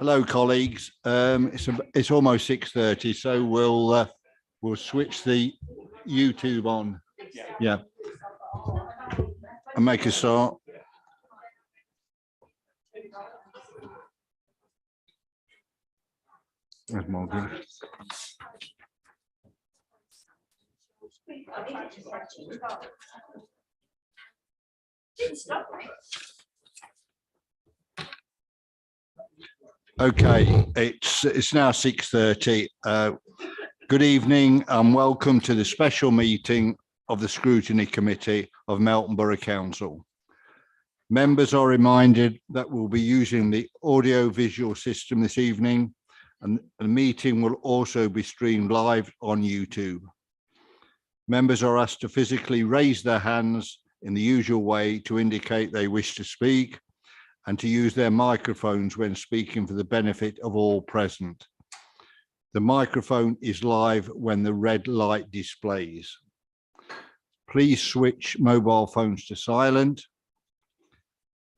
Hello, colleagues. It's almost 6:30, so we'll switch the YouTube on. Yeah, and make a start. Where's Morgan? Okay, it's now 6:30. Good evening and welcome to the special meeting of the Scrutiny Committee of Melton Borough Council. Members are reminded that we'll be using the audio-visual system this evening, and the meeting will also be streamed live on YouTube. Members are asked to physically raise their hands in the usual way to indicate they wish to speak, and to use their microphones when speaking for the benefit of all present. The microphone is live when the red light displays. Please switch mobile phones to silent.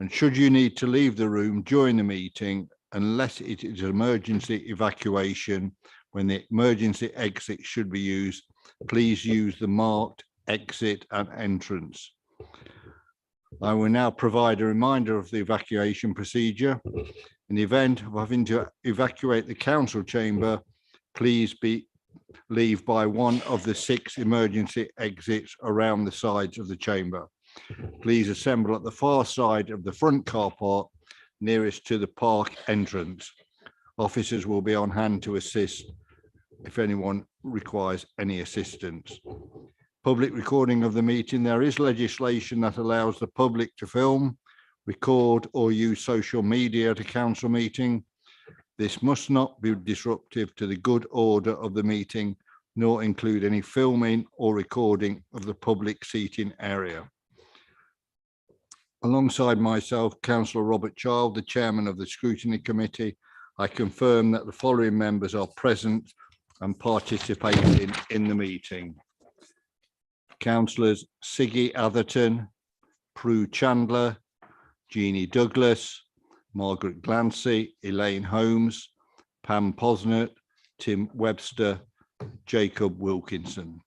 And should you need to leave the room during the meeting, unless it is an emergency evacuation, when the emergency exit should be used, please use the marked exit and entrance. I will now provide a reminder of the evacuation procedure. In the event of having to evacuate the council chamber, please leave by one of the 6 emergency exits around the sides of the chamber. Please assemble at the far side of the front car park nearest to the park entrance. Officers will be on hand to assist if anyone requires any assistance. Public recording of the meeting. There is legislation that allows the public to film, record or use social media at a council meeting. This must not be disruptive to the good order of the meeting, nor include any filming or recording of the public seating area. Alongside myself, Councillor Robert Child, the Chairman of the Scrutiny Committee, I confirm that the following members are present and participating in the meeting. Councillors Siggy Atherton, Prue Chandler, Jeannie Douglas, Margaret Glancy, Elaine Holmes, Pam Posnett, Tim Webster, Jacob Wilkinson.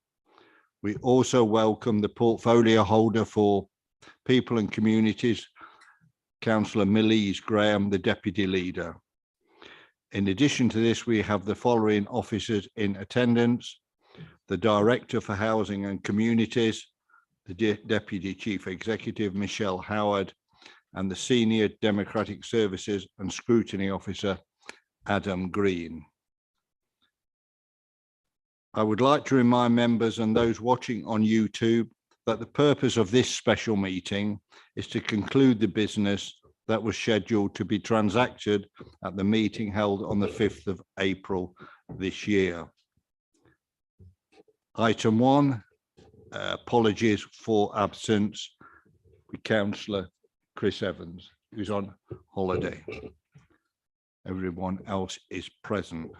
We also welcome the portfolio holder for People and Communities, Councillor Millise Graham, the Deputy Leader. In addition to this, we have the following officers in attendance: the Director for Housing and Communities, the Deputy Chief Executive, Michelle Howard, and the Senior Democratic Services and Scrutiny Officer, Adam Green. I would like to remind members and those watching on YouTube that the purpose of this special meeting is to conclude the business that was scheduled to be transacted at the meeting held on the 5th of April this year. Item 1, apologies for absence, with Councillor Chris Evans, who's on holiday. Everyone else is present.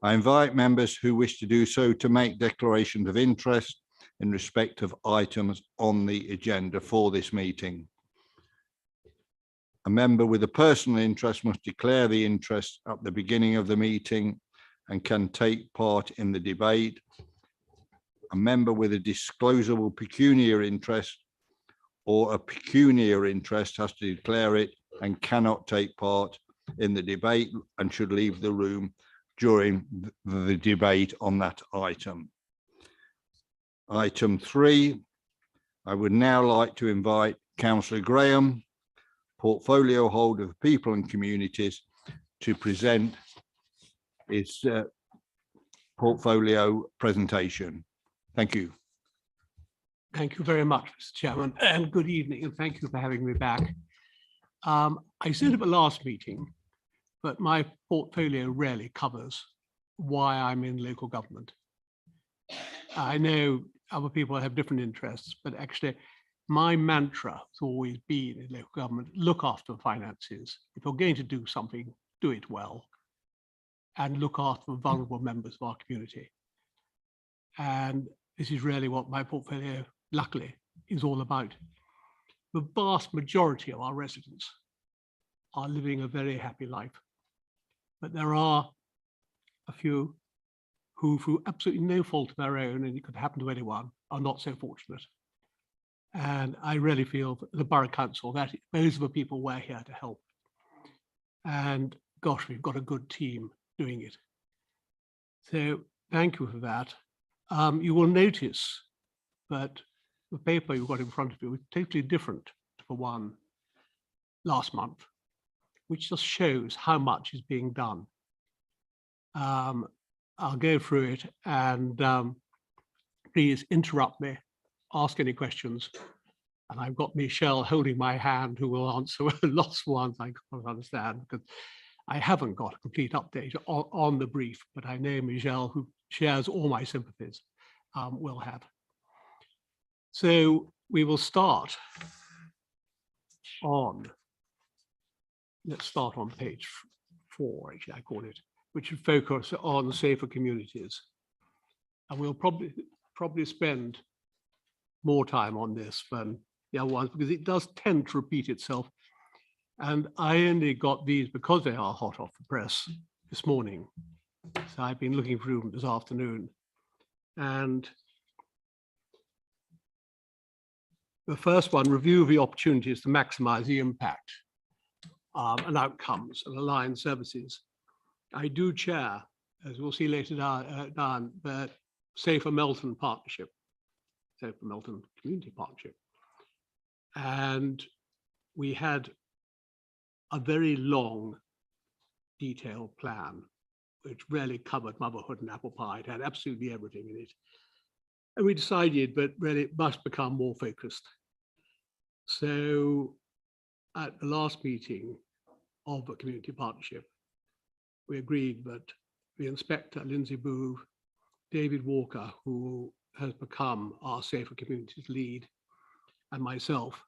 I invite members who wish to do so to make declarations of interest in respect of items on the agenda for this meeting. A member with a personal interest must declare the interest at the beginning of the meeting and can take part in the debate. A member with a disclosable pecuniary interest or a pecuniary interest has to declare it and cannot take part in the debate and should leave the room during the debate on that item. Item 3, I would now like to invite Councillor Graham, portfolio holder of People and Communities, to present his portfolio presentation. Thank you. Thank you very much, Mr. Chairman, and good evening, and thank you for having me back. I said at the last meeting, but my portfolio rarely covers why I'm in local government. I know other people have different interests, but actually my mantra has always been in local government: look after finances. If you're going to do something, do it well, and look after the vulnerable members of our community. And this is really what my portfolio, luckily, is all about. The vast majority of our residents are living a very happy life. but there are a few who, through absolutely no fault of their own, and it could happen to anyone, are not so fortunate. And I really feel that the Borough Council, that those are the people we're here to help. And gosh, we've got a good team doing it. So thank you for that. You will notice that the paper you've got in front of you is totally different to the one last month, which just shows how much is being done. I'll go through it, and please interrupt me, ask any questions. And I've got Michelle holding my hand, who will answer lots of ones I can't understand, because I haven't got a complete update on the brief, but I know Michelle, who shares all my sympathies, will have. So we will start on, let's start on page 4, actually, I call it, which would focus on safer communities. And we'll probably spend more time on this than the other ones, because it does tend to repeat itself. And I only got these because they are hot off the press this morning. So I've been looking through them this afternoon. And the first one, review the opportunities to maximize the impact and outcomes of aligned services. I do chair, as we'll see later down, the Safer Melton Partnership, Safer Melton Community Partnership. And we had a very long, detailed plan, which really covered motherhood and apple pie. It had absolutely everything in it. And we decided that really it must become more focused. So at the last meeting of the community partnership, we agreed that the inspector, Lindsay Booth, David Walker, who has become our Safer Communities lead, and myself,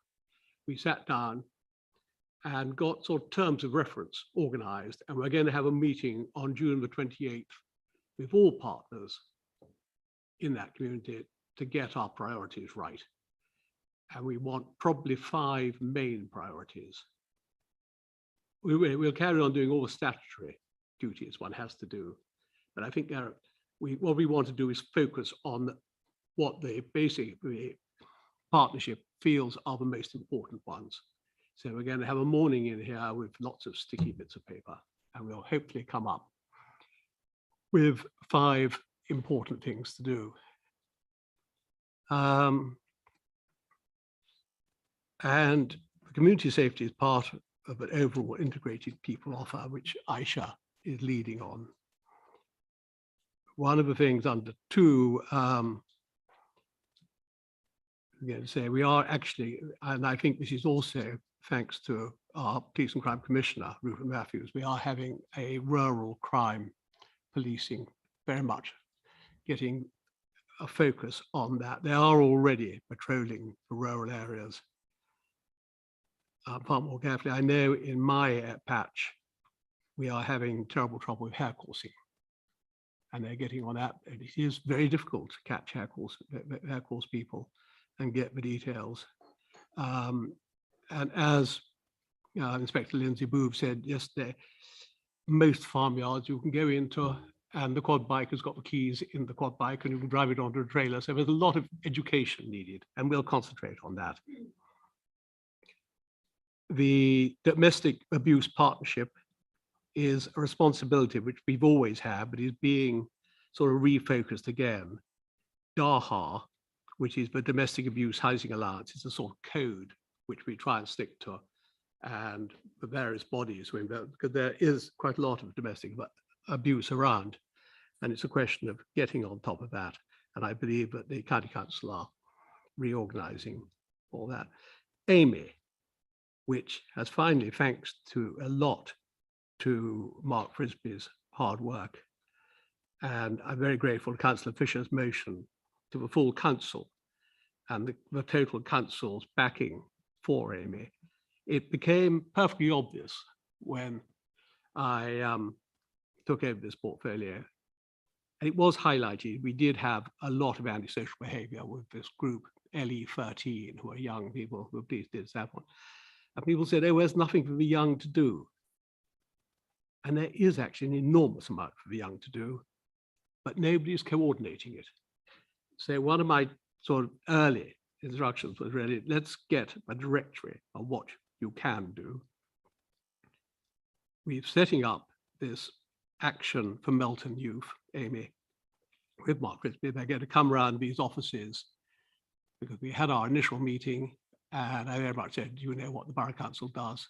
we sat down and got sort of terms of reference organized. And we're going to have a meeting on June the 28th with all partners in that community to get our priorities right. And we want probably 5 main priorities. We'll carry on doing all the statutory duties one has to do. But I think what we want to do is focus on what the basic partnership feels are the most important ones. So we're going to have a morning in here with lots of sticky bits of paper, and we'll hopefully come up with 5 important things to do. And community safety is part of an overall integrated people offer, which Aisha is leading on. One of the things under 2, I'm going to say we are actually, and I think this is also thanks to our Police and Crime Commissioner, Rupert Matthews, we are having a rural crime policing, very much getting a focus on that. They are already patrolling the rural areas far more carefully. I know in my patch, we are having terrible trouble with hair coursing, and they're getting on that. It is very difficult to catch hair course people and get the details. And as Inspector Lindsay Booth said yesterday, most farmyards you can go into, and the quad bike has got the keys in the quad bike, and you can drive it onto a trailer. So there's a lot of education needed, and we'll concentrate on that. The domestic abuse partnership is a responsibility which we've always had, but is being sort of refocused again. DAHA, which is the Domestic Abuse Housing Allowance, is a sort of code which we try and stick to, and the various bodies, because there is quite a lot of domestic abuse around, and it's a question of getting on top of that. And I believe that the County Council are reorganizing all that. Amy, which has finally, thanks to a lot to Mark Frisby's hard work, and I'm very grateful to Councillor Fisher's motion to the full council and the total council's backing for Amy. It became perfectly obvious when I took over this portfolio, and it was highlighted. We did have a lot of antisocial behavior with this group, LE13, who are young people who please did that one. And people said, oh, there's nothing for the young to do. And there is actually an enormous amount for the young to do, but nobody is coordinating it. So one of my sort of early instructions was really, let's get a directory of what you can do. We're setting up this action for Melton Youth, Amy, with Mark Crispy. They're going to come around these offices because we had our initial meeting and I very much said, do you know what the Borough Council does?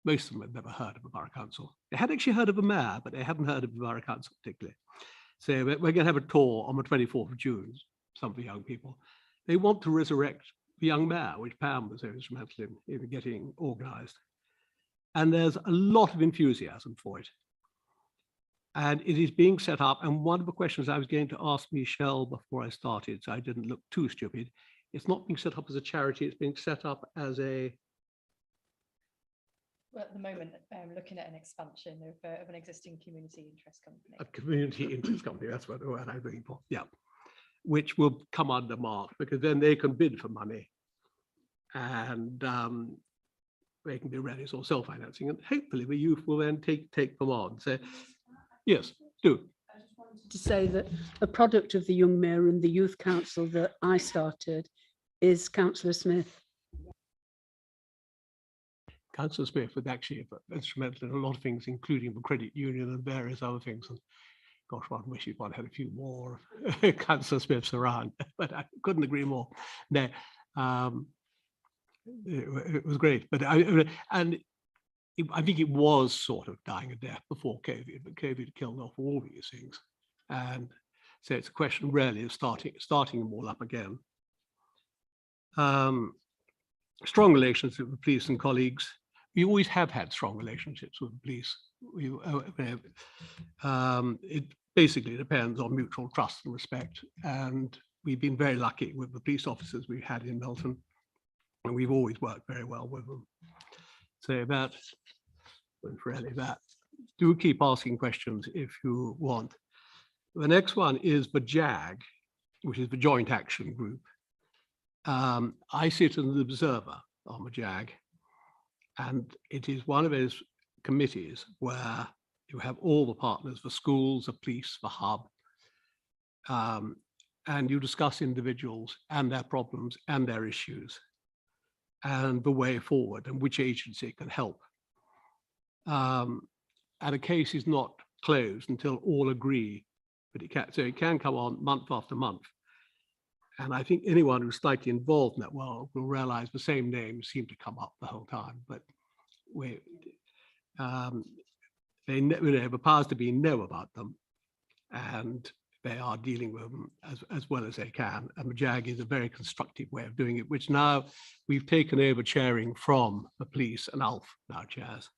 Most of them had never heard of a Borough Council. They had actually heard of a mayor, but they hadn't heard of the Borough Council particularly. So we're going to have a tour on the 24th of June, some of the young people. They want to resurrect the young mayor, which Pam was so instrumental in getting organised. And there's a lot of enthusiasm for it. And it is being set up. And one of the questions I was going to ask Michelle before I started, so I didn't look too stupid, it's not being set up as a charity, it's being set up as a... Well, at the moment, looking at an expansion of an existing community interest company. A community interest company, that's what I'm looking for, yeah. Which will come under Mark, because then they can bid for money. And they can be ready or self-financing, and hopefully the youth will then take them on. So, yes, do. I just wanted to say that a product of the Young Mayor and the Youth Council that I started is Councillor Smith. Councillor Smith was actually instrumental in a lot of things, including the credit union and various other things. And gosh, one wishes one had a few more Councillor Smiths around, but I couldn't agree more. No, it was great, but I think it was sort of dying a death before COVID, but COVID killed off all these things. And so it's a question really of starting them all up again. Strong relationships with the police and colleagues. We always have had strong relationships with the police. It basically depends on mutual trust and respect. And we've been very lucky with the police officers we've had in Melton. And we've always worked very well with them. So that was really that. Do keep asking questions if you want. The next one is the JAG, which is the Joint Action Group. I sit as an observer on the JAG, and it is one of those committees where you have all the partners, the schools, the police, the hub, and you discuss individuals and their problems and their issues and the way forward and which agency can help. And a case is not closed until all agree, but it can come on month after month. And I think anyone who's slightly involved in that world will realize the same names seem to come up the whole time, but the powers to be know about them, and they are dealing with them as well as they can. And the JAG is a very constructive way of doing it, which now we've taken over chairing from the police, and Alf now chairs.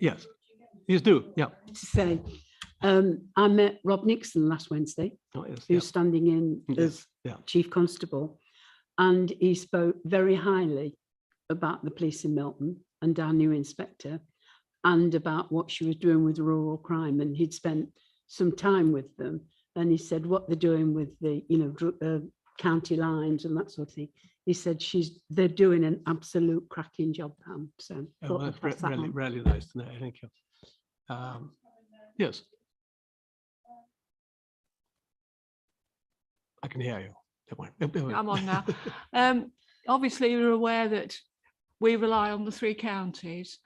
Yes, yes, do, yeah. To say, I met Rob Nixon last Wednesday, who's standing in as Chief Constable, and he spoke very highly about the police in Melton and our new inspector, and about what she was doing with rural crime. And he'd spent some time with them, and he said what they're doing with the, county lines and that sort of thing. He said they're doing an absolute cracking job, Pam. So that's really nice to know. Thank you. Yes. I can hear you. I'm on now. Obviously, you're aware that we rely on the 3 counties,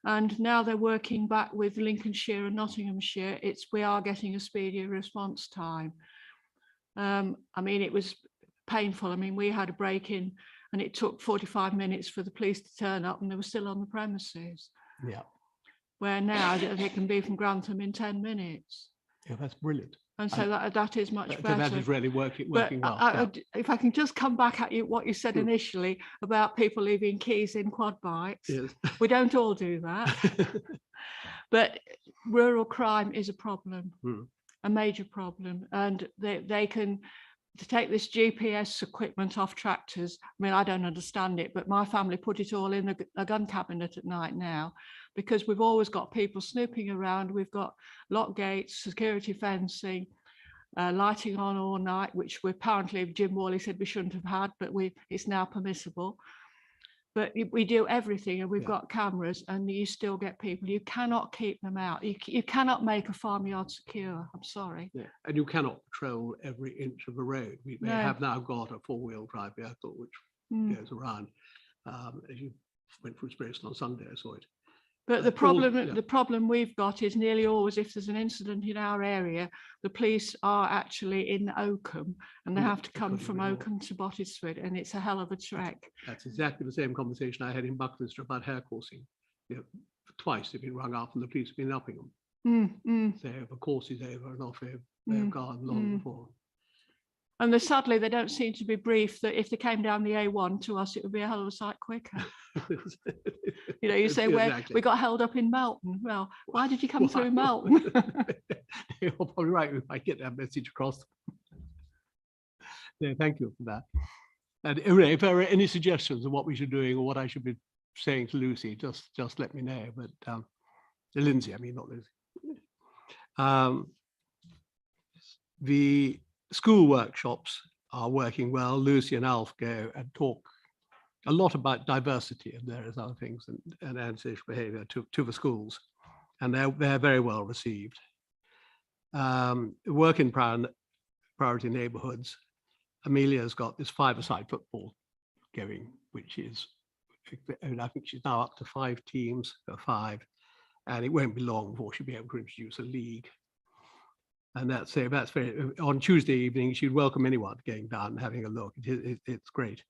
and now they're working back with Lincolnshire and Nottinghamshire. We are getting a speedier response time. I mean, it was painful. I mean, we had a break-in and it took 45 minutes for the police to turn up, and they were still on the premises. Yeah. Where now they can be from Grantham in 10 minutes. Yeah, that's brilliant. And so that is much better. That is really working well. If I can just come back at what you said initially about people leaving keys in quad bikes. Yes. We don't all do that. But rural crime is a problem, a major problem. And they can take this GPS equipment off tractors. I mean, I don't understand it, but my family put it all in a gun cabinet at night now, because we've always got people snooping around. We've got lock gates, security fencing, lighting on all night, which we apparently Jim Worley said we shouldn't have had, but it's now permissible. But we do everything, and we've Yeah. got cameras, and you still get people. You cannot keep them out. You cannot make a farmyard secure. I'm sorry. Yeah, and you cannot patrol every inch of the road. We No. have now got a four-wheel drive vehicle which goes around. As you went through Spruce on Sunday, I saw it. But the all- problem, yeah. the problem we've got is nearly always, if there's an incident in our area, the police are actually in Oakham, and they Yeah, have to I come couldn't from agree more. Oakham to Bottisford, and it's a hell of a trek. That's exactly the same conversation I had in Buckminster about hair coursing. You know, twice they've been rung up and the police have been upping them. So the course is over and off they've gone long before. And sadly, they don't seem to be briefed that if they came down the A1 to us, it would be a hell of a sight quicker. You know, you say, Exactly. we got held up in Melton. Well, why did you come through Melton? You're probably right. We might get that message across. Yeah, thank you for that. And if there are any suggestions of what we should be doing or what I should be saying to Lucy, just let me know. But Lindsay, I mean, not Lucy. The school workshops are working well. Lucy and Alf go and talk a lot about diversity and various other things and antisocial behaviour to the schools, and they're very well received. Work in priority neighbourhoods. Amelia's got this five-a-side football going, which is, and I think she's now up to 5 teams, or 5, and it won't be long before she'll be able to introduce a league. And that's very, on Tuesday evening, she'd welcome anyone going down and having a look. It's great.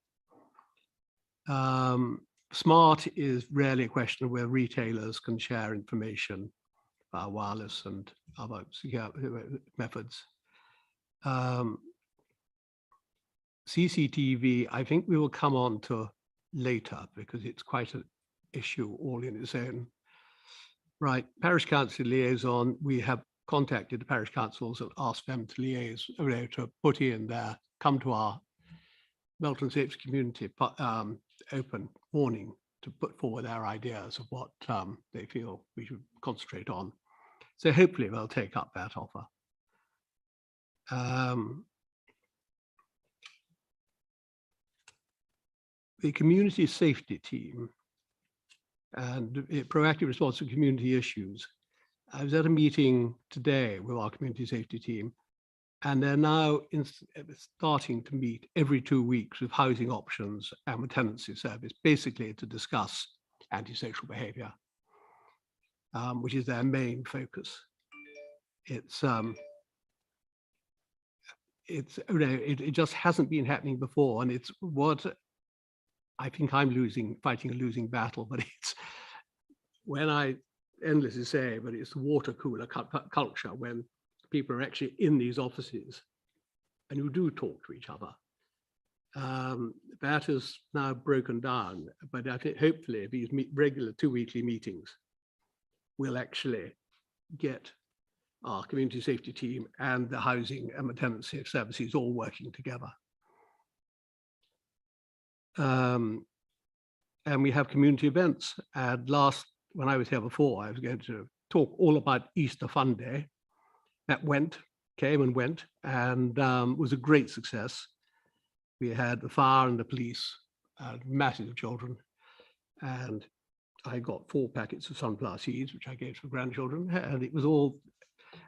Smart is rarely a question of where retailers can share information via wireless and other methods. CCTV, I think we will come on to later because it's quite an issue all in its own. Right, Parish Council liaison, we have contacted the parish councils and asked them to liaise, to put in there, come to our Melton Safety Community open morning to put forward their ideas of what they feel we should concentrate on. So hopefully they'll take up that offer. The community safety team and proactive response to community issues. I was at a meeting today with our community safety team, and they're now starting to meet every 2 weeks with housing options and with tenancy service, basically to discuss antisocial behaviour, which is their main focus. It just hasn't been happening before, and it's what I think I'm fighting a losing battle, but it's when I endlessly say, but it's the water cooler culture when people are actually in these offices and you do talk to each other. That has now broken down, but I think hopefully these regular 2-weekly meetings will actually get our community safety team and the housing and the tenancy services all working together. And we have community events. And when I was here before, I was going to talk all about Easter Fun Day. That came and went, and was a great success. We had the fire and the police, masses of children, and I got 4 packets of sunflower seeds, which I gave to the grandchildren, and it was all,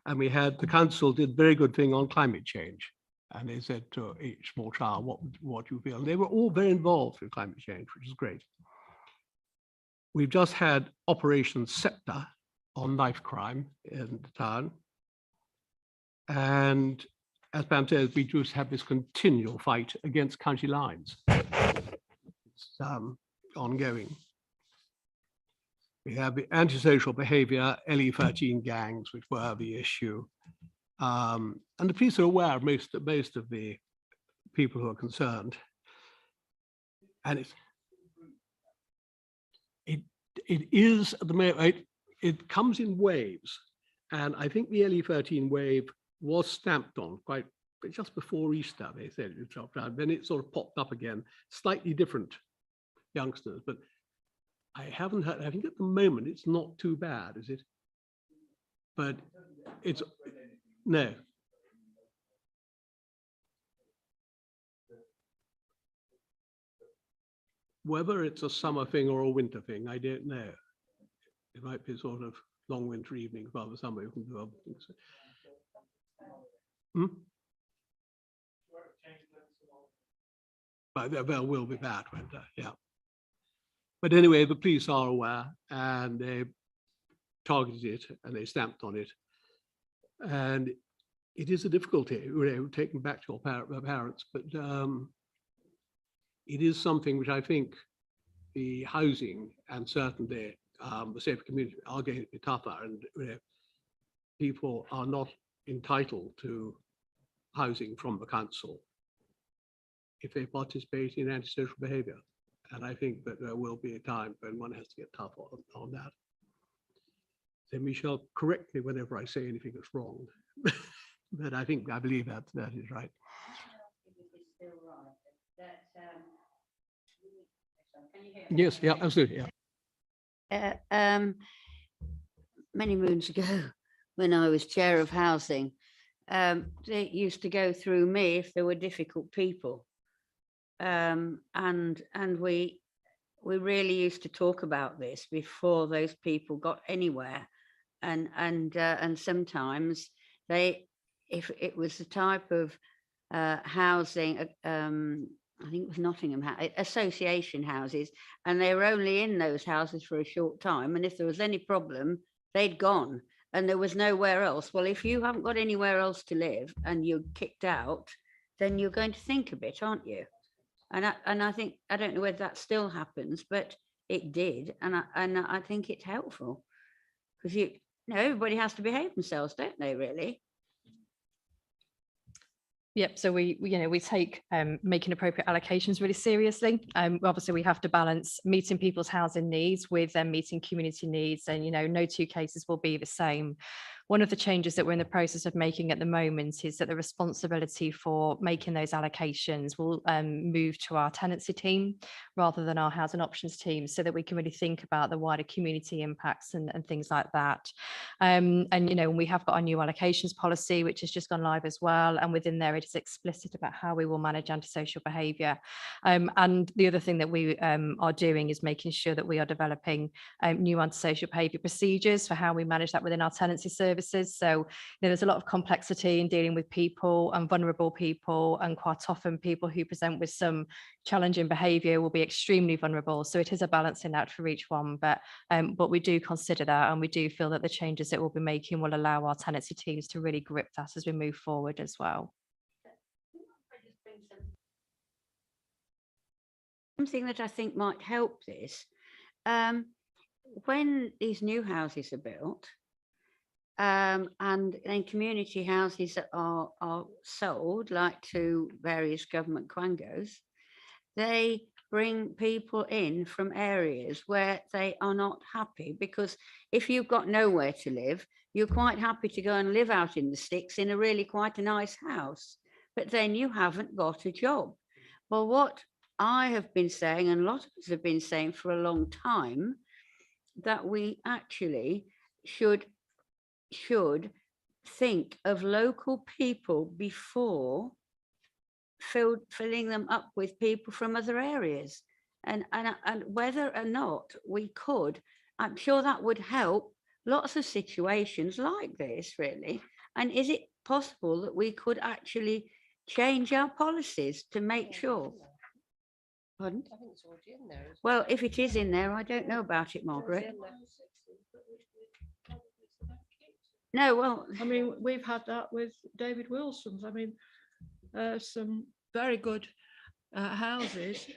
and we had, the council did a very good thing on climate change. And they said to each small child, what you feel? And they were all very involved with climate change, which is great. We've just had Operation Scepter on knife crime in the town. And as Pam says, we just have this continual fight against county lines. It's ongoing. We have the antisocial behavior, LE13 gangs, which were the issue. And the police are aware of most of the people who are concerned. And it is at the moment, it comes in waves. And I think the LE13 wave was stamped on quite just before Easter, they said it dropped out. Then it sort of popped up again, slightly different youngsters, but I haven't heard, I think at the moment it's not too bad, is it? But it's, no. Whether it's a summer thing or a winter thing, I don't know. It might be sort of long winter evenings rather than summer. You can do other things. But there will be bad winter, yeah. But anyway, the police are aware and they targeted it and they stamped on it. And it is a difficulty, taking back to your parents, but it is something which I think the housing and certainly the safer community are going to be tougher, and people are not entitled to housing from the council if they participate in antisocial behaviour. And I think that there will be a time when one has to get tough on that. So Michelle, correct me whenever I say anything that's wrong, but I believe that is right. Yes, yeah, absolutely, yeah. Many moons ago, when I was chair of housing, they used to go through me if there were difficult people, and we really used to talk about this before those people got anywhere, and sometimes if it was the type of housing, I think it was Nottingham association houses, and they were only in those houses for a short time, and if there was any problem, they'd gone and there was nowhere else. Well, if you haven't got anywhere else to live and you're kicked out, then you're going to think a bit, aren't you? And I think, I don't know whether that still happens, but it did, and I think it's helpful, because everybody has to behave themselves, don't they, really? Yep. So we take making appropriate allocations really seriously. Obviously, we have to balance meeting people's housing needs with them meeting community needs, and no two cases will be the same. One of the changes that we're in the process of making at the moment is that the responsibility for making those allocations will move to our tenancy team rather than our housing options team, so that we can really think about the wider community impacts and things like that. And we have got our new allocations policy, which has just gone live as well. And within there, it is explicit about how we will manage antisocial behaviour. And the other thing that we are doing is making sure that we are developing new antisocial behaviour procedures for how we manage that within our tenancy services. So there's a lot of complexity in dealing with people and vulnerable people, and quite often people who present with some challenging behaviour will be extremely vulnerable. So it is a balancing act for each one, but we do consider that, and we do feel that the changes that we'll be making will allow our tenancy teams to really grip that as we move forward as well. Something that I think might help this, when these new houses are built, and then community houses that are sold, like to various government quangos, they bring people in from areas where they are not happy, because if you've got nowhere to live, you're quite happy to go and live out in the sticks in a really quite a nice house, but then you haven't got a job. Well, what I have been saying, and a lot of us have been saying for a long time, that we actually should think of local people before filling them up with people from other areas, and whether or not we could, I'm sure that would help lots of situations like this, really. And is it possible that we could actually change our policies to make sure? Pardon? I think it's already in there. Well, if it is in there, I don't know about it, Margaret. No, well, I mean, we've had that with David Wilson's. I mean, some very good houses,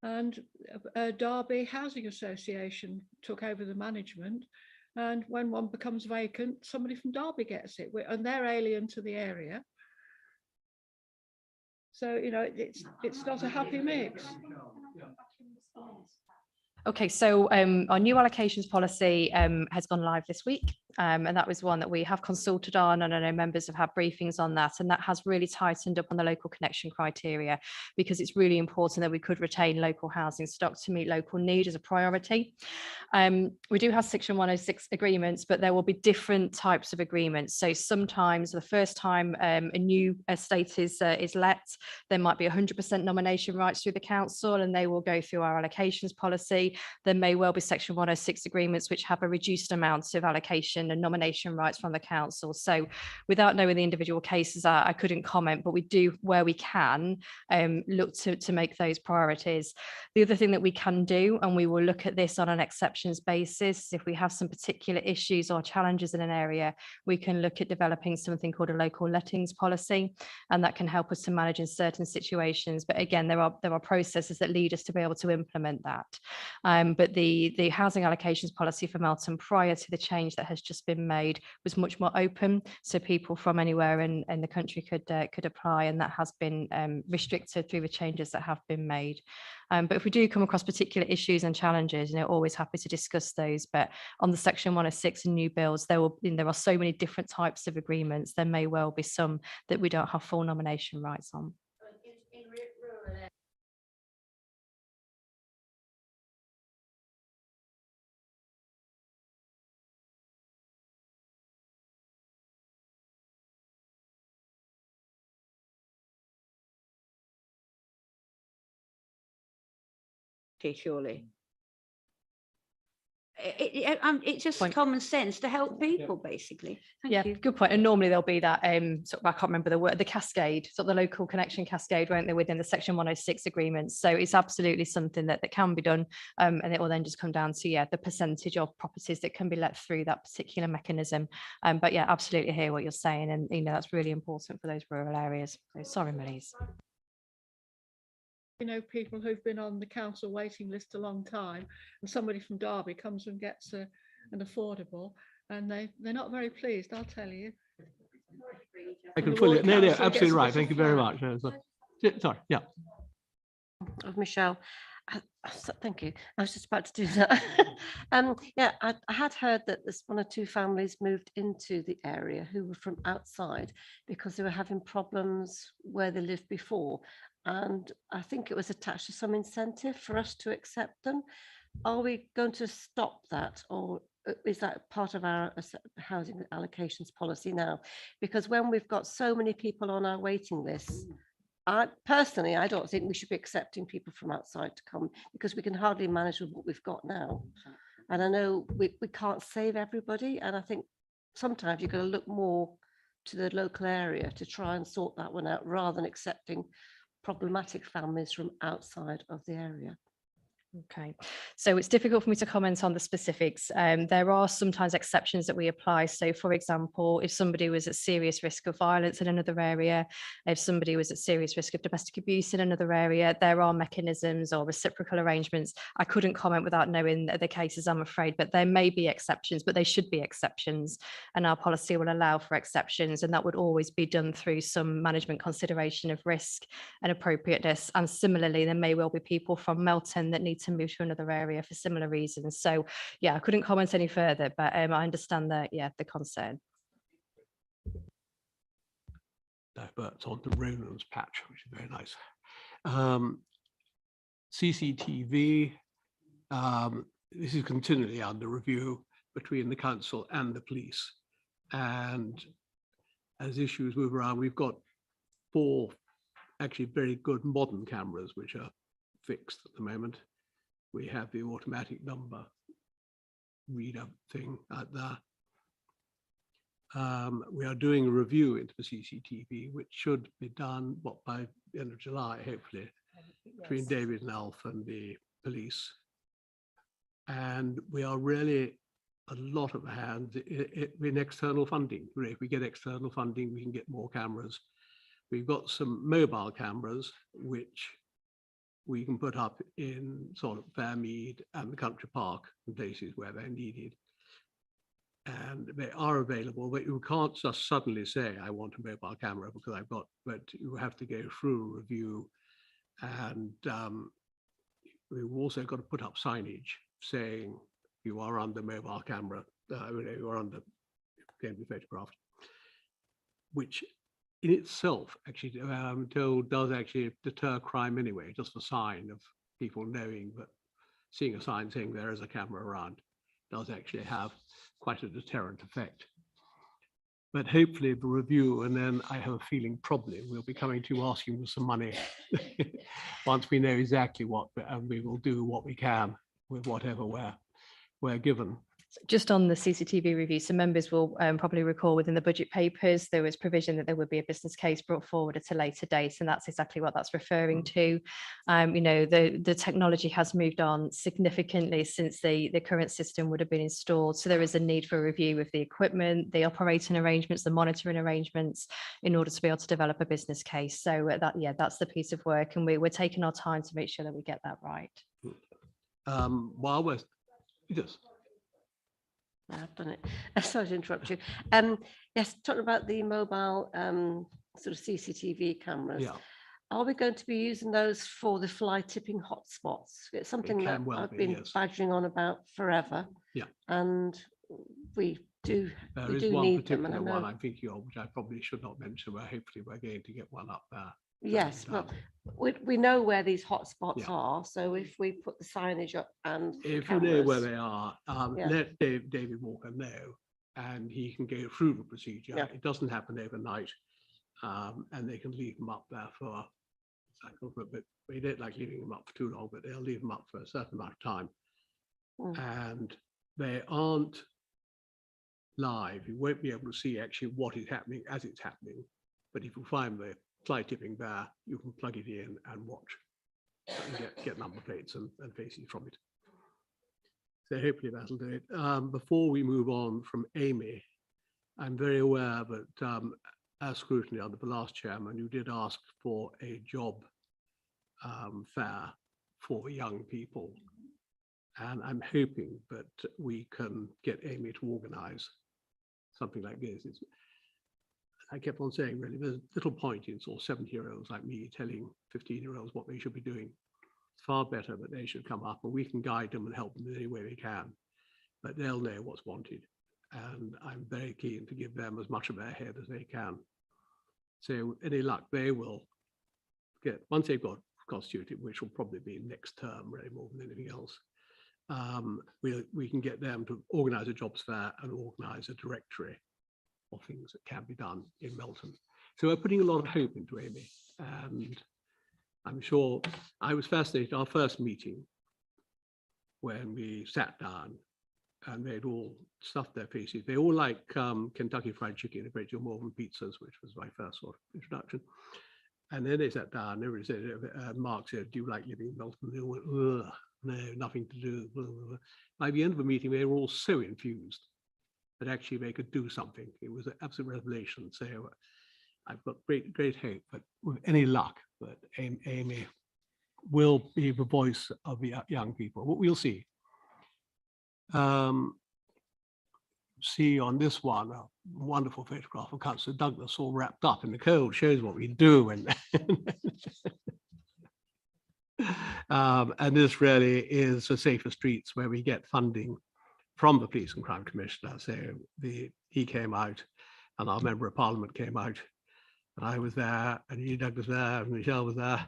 and Derby Housing Association took over the management, and when one becomes vacant, somebody from Derby gets it, and they're alien to the area. So it's not a happy mix. Okay, so our new allocations policy has gone live this week. And that was one that we have consulted on, and I know members have had briefings on that, and that has really tightened up on the local connection criteria, because it's really important that we could retain local housing stock to meet local need as a priority. We do have Section 106 agreements, but there will be different types of agreements. So sometimes the first time a new estate is let, there might be 100% nomination rights through the council, and they will go through our allocations policy. There may well be Section 106 agreements which have a reduced amount of allocation and nomination rights from the council. So without knowing the individual cases, I couldn't comment, but we do, where we can, look to make those priorities. The other thing that we can do, and we will look at this on an exceptions basis, if we have some particular issues or challenges in an area, we can look at developing something called a local lettings policy, and that can help us to manage in certain situations. But again, there are processes that lead us to be able to implement that. But the housing allocations policy for Melton prior to the change that has just been made was much more open, so people from anywhere in the country could apply, and that has been restricted through the changes that have been made. But if we do come across particular issues and challenges, always happy to discuss those. But on the Section 106 and new builds, there are so many different types of agreements. There may well be some that we don't have full nomination rights on. Surely. It's just common sense to help people, basically. Thank you. Good point. And normally there'll be that sort of, I can't remember the word, the cascade, sort of the local connection cascade, won't there, within the Section 106 agreements. So it's absolutely something that can be done, and it will then just come down to the percentage of properties that can be let through that particular mechanism. But yeah, absolutely hear what you're saying, and that's really important for those rural areas. So sorry, Melise. People who've been on the council waiting list a long time, and somebody from Derby comes and gets an affordable, and they're not very pleased, I'll tell you. I can fully, no, absolutely right. Thank you very much. Sorry, yeah. Of Michelle. Thank you. I was just about to do that. I had heard that there's 1 or 2 families moved into the area who were from outside because they were having problems where they lived before. And I think it was attached to some incentive for us to accept them. Are we going to stop that, or is that part of our housing allocations policy now? Because when we've got so many people on our waiting lists, I don't think we should be accepting people from outside to come, because we can hardly manage with what we've got now. And I know we can't save everybody, and I think sometimes you've got to look more to the local area to try and sort that one out, rather than accepting problematic families from outside of the area. Okay, so it's difficult for me to comment on the specifics. There are sometimes exceptions that we apply. So for example, if somebody was at serious risk of violence in another area, if somebody was at serious risk of domestic abuse in another area, there are mechanisms or reciprocal arrangements. I couldn't comment without knowing the cases, I'm afraid, but there may be exceptions, but they should be exceptions. And our policy will allow for exceptions, and that would always be done through some management consideration of risk and appropriateness. And similarly, there may well be people from Melton that need to move to another area for similar reasons. So yeah, I couldn't comment any further, but I understand that, the concern. Diverts onto Ronan's patch, which is very nice. CCTV, this is continually under review between the council and the police. And as issues move around, we've got 4 actually very good modern cameras which are fixed at the moment. We have the automatic number reader thing out there. We are doing a review into the CCTV, which should be done by the end of July, hopefully, between David and Alf and the police. And we are really a lot of hands in external funding. If we get external funding, we can get more cameras. We've got some mobile cameras, which we can put up in sort of Fairmead and the Country Park and places where they're needed. And they are available, but you can't just suddenly say, I want a mobile camera because but you have to go through a review. And we've also got to put up signage saying you are under mobile camera, you are under going to be photographed, which in itself actually does actually deter crime anyway, just a sign of people knowing that seeing a sign saying there is a camera around does actually have quite a deterrent effect. But hopefully the review, and then I have a feeling probably we'll be coming to you asking for some money once we know exactly what, and we will do what we can with whatever we're given. Just on the CCTV review, so members will probably recall within the budget papers, there was provision that there would be a business case brought forward at a later date, and that's exactly what that's referring to. You know, the technology has moved on significantly since the current system would have been installed. So there is a need for a review of the equipment, the operating arrangements, the monitoring arrangements, in order to be able to develop a business case. So that's the piece of work, and we're taking our time to make sure that we get that right. While we're just I've done it. Sorry to interrupt you. Yes, talking about the mobile sort of CCTV cameras. yeah. Are we going to be using those for the fly tipping hotspots? It's something that well I've be, been yes. badgering on about forever. Yeah. And we do There is do one need them. And particular I know, one I'm thinking of, which I probably should not mention, where hopefully we're going to get one up there. yes, And, well, we know where these hotspots Yeah. are. So if we put the signage up and if you know where cameras, they are, Yeah. let David Walker know, and he can go through the procedure. Yeah. It doesn't happen overnight, and they can leave them up there for a cycle, but we don't like leaving them up for too long, but they'll leave them up for a certain amount of time. And they aren't live. You won't be able to see actually what is happening as it's happening. But if you find the fly tipping there, you can plug it in and watch and get number plates and faces from it. So hopefully that'll do it. Before we move on from Amy, I'm very aware that as scrutiny under the last chairman, you did ask for a job fair for young people. And I'm hoping that we can get Amy to organize something like this. I kept on saying, really, there's little point in sort of 70-year-olds like me telling 15-year-olds what they should be doing. It's far better that they should come up and we can guide them and help them in any way we can. But they'll know what's wanted. And I'm very keen to give them as much of their head as they can. So any luck, they will get, once they've got constituted, which will probably be next term, really, more than anything else, we can get them to organize a jobs fair and organize a directory of things that can be done in Melton. So we're putting a lot of hope into Amy, and I'm sure I was fascinated our first meeting when we sat down and they'd all stuffed their faces. They all like Kentucky Fried Chicken, a great deal more than pizzas, which was my first sort of introduction. And then they sat down, and everybody said, Mark said, do you like living in Melton? They all went, ugh, no, nothing to do. Blah, blah, blah. By the end of the meeting, they were all so infused that actually they could do something. It was an absolute revelation. So I've got great hope that with any luck, that Amy will be the voice of the young people. What we'll see. See on this one, a wonderful photograph of Councillor Douglas all wrapped up in the cold, shows what we do. And this really is the Safer Streets, where we get funding from the Police and Crime Commissioner. So he came out, and our Member of Parliament came out, and I was there, and you, Doug, was there, and Michelle was there.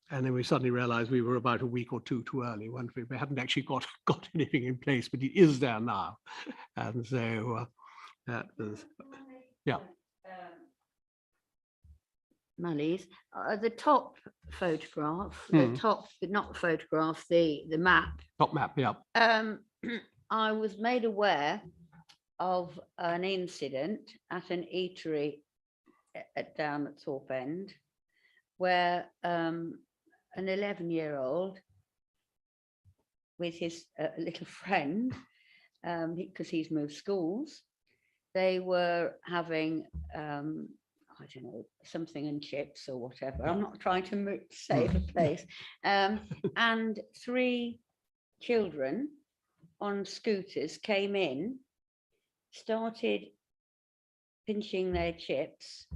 And then we suddenly realized we were about a week or two too early. We hadn't actually got anything in place, but it is there now. And so that was, yeah. Mally's, the top photograph, the top, not photograph, the map. Top map, yeah. I was made aware of an incident at an eatery down at Thorpe End, where an 11-year-old with his little friend, because he's moved schools, they were having, I don't know, something and chips or whatever. I'm not trying to save a place. And 3 children on scooters came in, started pinching their chips,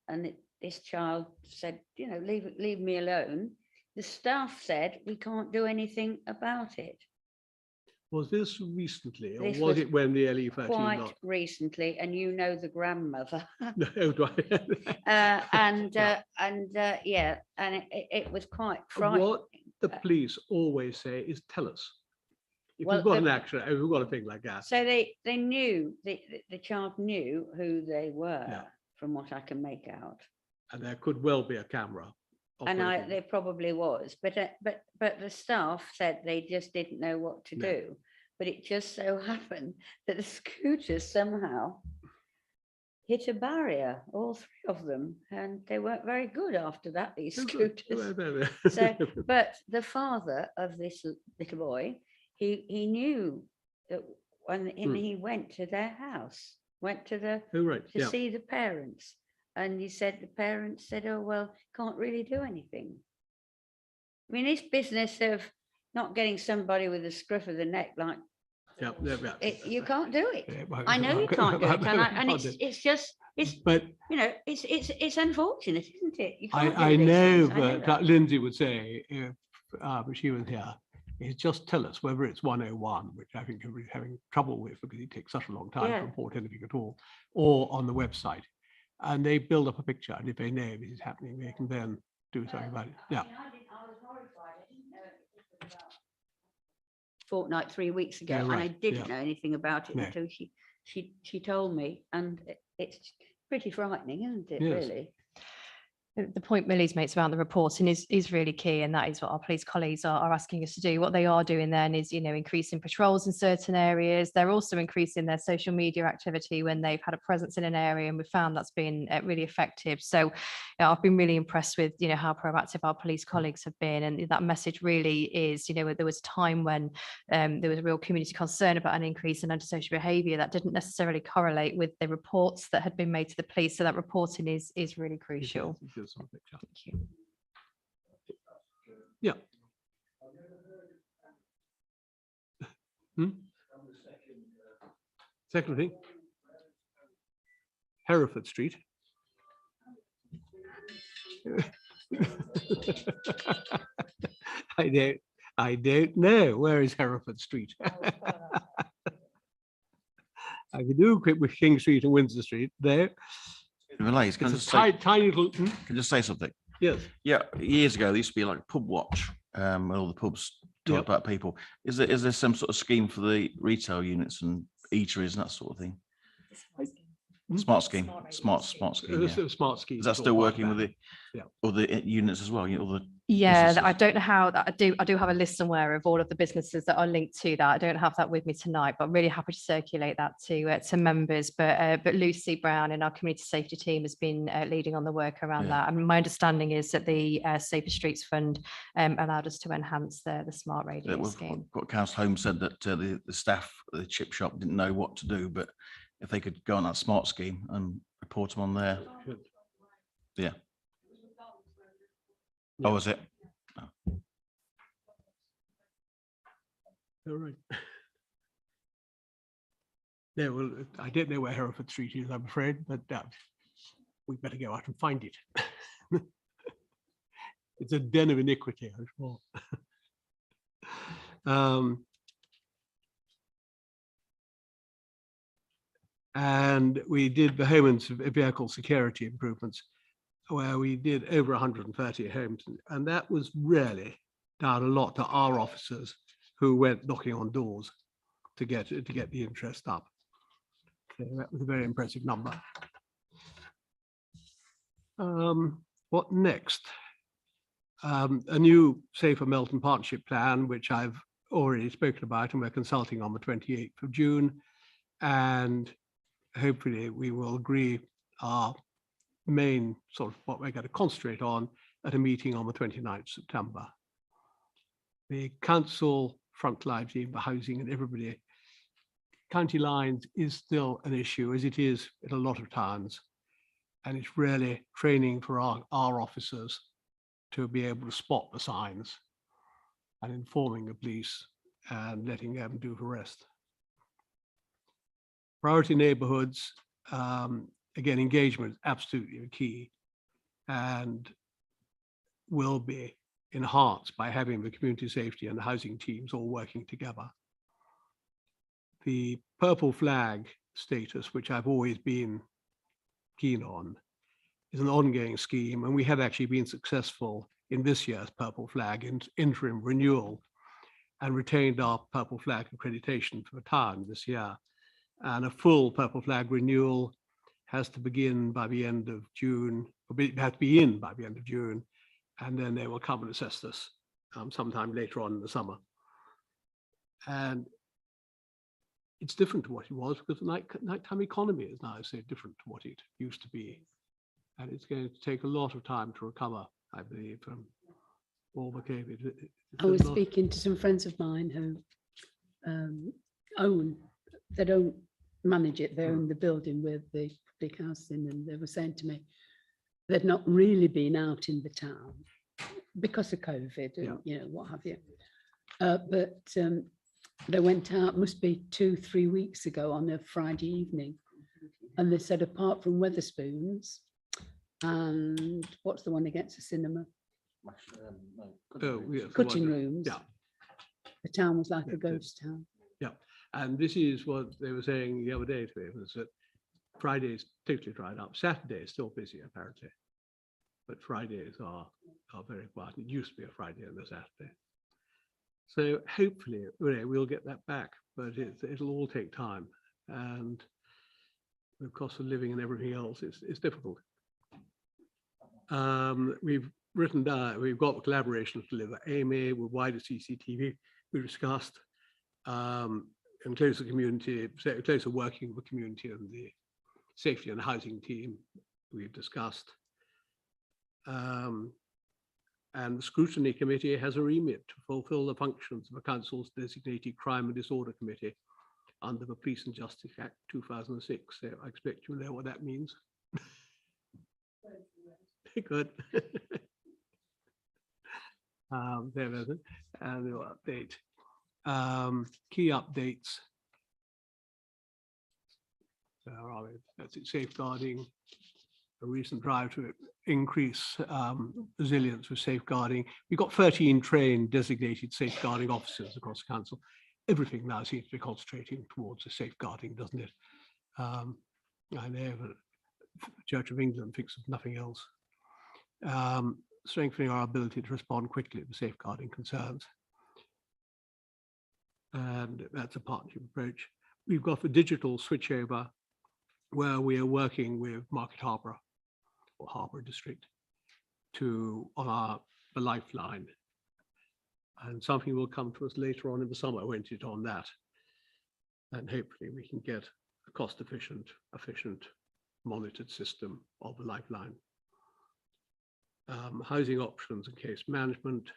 and this child said, you know, leave me alone. The staff said, we can't do anything about it. Was this recently, or This was was it when the LE13 quite lot? recently, and you know the grandmother. No, do I? Yeah, and it was quite frightening. What the police always say is, tell us. If Well, you've got the- an accident, if you've got a thing like that. So they knew, the child knew who they were, Yeah. from what I can make out. And there could well be a camera. And operating. there probably was, but the staff said they just didn't know what to No. do. But it just so happened that the scooters somehow hit a barrier, all three of them, and they weren't very good after that, these scooters. So, but the father of this little boy, he knew that when he went to their house, went to Oh, right. Yeah. see the parents, and he said the parents said, "Oh well, can't really do anything." I mean, this business of not getting somebody with a scruff of the neck, like Yeah, you can't do it. Yeah, well, I know you can't do it, and can't do it. it's just But it's unfortunate, isn't it? You can't do I these know, things. I know but Lindsay would say, if she was here, is just tell us whether it's 101, which I think you're having trouble with because it takes such a long time Yeah. to report anything at all, or on the website. And they build up a picture, and if they know this is happening, they can then do something about it. Yeah. I was horrified. I didn't know it was about fortnight, 3 weeks ago, Yeah, and I right. didn't Yeah. know anything about it No. until she told me, and it's pretty frightening, isn't it? Yes. Really. The point Millie's makes around the reporting is really key, and that is what our police colleagues are asking us to do. What they are doing then is, increasing patrols in certain areas. They're also increasing their social media activity when they've had a presence in an area, and we've found that's been really effective. So I've been really impressed with, how proactive our police colleagues have been, and that message really is, there was a time when there was a real community concern about an increase in antisocial behaviour that didn't necessarily correlate with the reports that had been made to the police. So that reporting is really crucial. Thank you. Yeah. Second thing. Hereford Street. I don't know. Where is Hereford Street? I can do quick with King Street and Windsor Street there. Relays, can I It's just a say, tiny little. can I just say something? Yes. Yeah, years ago, there used to be like a pub watch, where all the pubs talk Yep. about people. Is there some sort of scheme for the retail units and eateries and that sort of thing? Smart scheme, smart scheme. It's Yeah. a smart scheme. Is that still working with the Yeah. other units as well? Other Yeah, businesses? I don't know how that. I do have a list somewhere of all of the businesses that are linked to that. I don't have that with me tonight, but I'm really happy to circulate that to members. But Lucy Brown in our community safety team has been leading on the work around Yeah. that. And my understanding is that the Safer Streets Fund allowed us to enhance the smart radio scheme. What Council Holmes said that the staff at the chip shop didn't know what to do, but if they could go on that smart scheme and report them on there. Yeah. Oh, was it? All right. Yeah, well, I don't know where Hereford Street is, I'm afraid, but we better go out and find it. It's a den of iniquity, I'm sure. And we did the home and vehicle security improvements, where we did over 130 homes, and that was really down a lot to our officers who went knocking on doors to get the interest up. So that was a very impressive number. What next? A new Safer Melton Partnership Plan, which I've already spoken about, and we're consulting on the 28th of June. And hopefully we will agree our main sort of what we're going to concentrate on at a meeting on the 29th of September. The council frontline team for housing and everybody, county lines is still an issue, as it is in a lot of towns. And it's really training for our officers to be able to spot the signs and informing the police and letting them do the rest. Priority neighborhoods, again, engagement is absolutely key and will be enhanced by having the community safety and the housing teams all working together. the purple flag status, which I've always been keen on, is an ongoing scheme, and we have actually been successful in this year's purple flag interim renewal and retained our purple flag accreditation for the town this year. And a full purple flag renewal has to begin by the end of June, or has to be in by the end of June, and then they will come and assess this sometime later on in the summer. And it's different to what it was because the nighttime economy is now so different to what it used to be. And it's going to take a lot of time to recover, I believe, from all the COVID. I was speaking to some friends of mine who they don't manage it, they own the building with the public housing, and they were saying to me they'd not really been out in the town because of COVID and you know, what have you. But they went out, must be 2-3 weeks ago on a Friday evening. And they said, apart from Wetherspoons and what's the one against the cinema? Cutting rooms. Yeah. The town was like a ghost town. Yeah. And this is what they were saying the other day to me, was that Friday is totally dried up. Saturday is still busy, apparently. But Fridays are very quiet. It used to be a Friday and a Saturday. So hopefully we'll get that back, but it'll all take time. And the cost of living and everything else is difficult. We've written down, we've got the collaboration to deliver AMA with wider CCTV, we discussed, and closer working with the community and the safety and housing team, we've discussed. And the Scrutiny Committee has a remit to fulfill the functions of the Council's designated Crime and Disorder Committee under the Police and Justice Act 2006. So I expect you know what that means. Good. There is it. And we'll update. Key updates. That's it, safeguarding. A recent drive to increase resilience with safeguarding. We've got 13 trained designated safeguarding officers across the council. Everything now seems to be concentrating towards the safeguarding, doesn't it? I know the Church of England thinks of nothing else. Strengthening our ability to respond quickly to safeguarding concerns. And that's a partnership approach. We've got the digital switchover where we are working with Market Harborough or Harbour District on the lifeline. And something will come to us later on in the summer, won't it, on that? And hopefully we can get a cost-efficient, monitored system of the lifeline. Housing options and case management.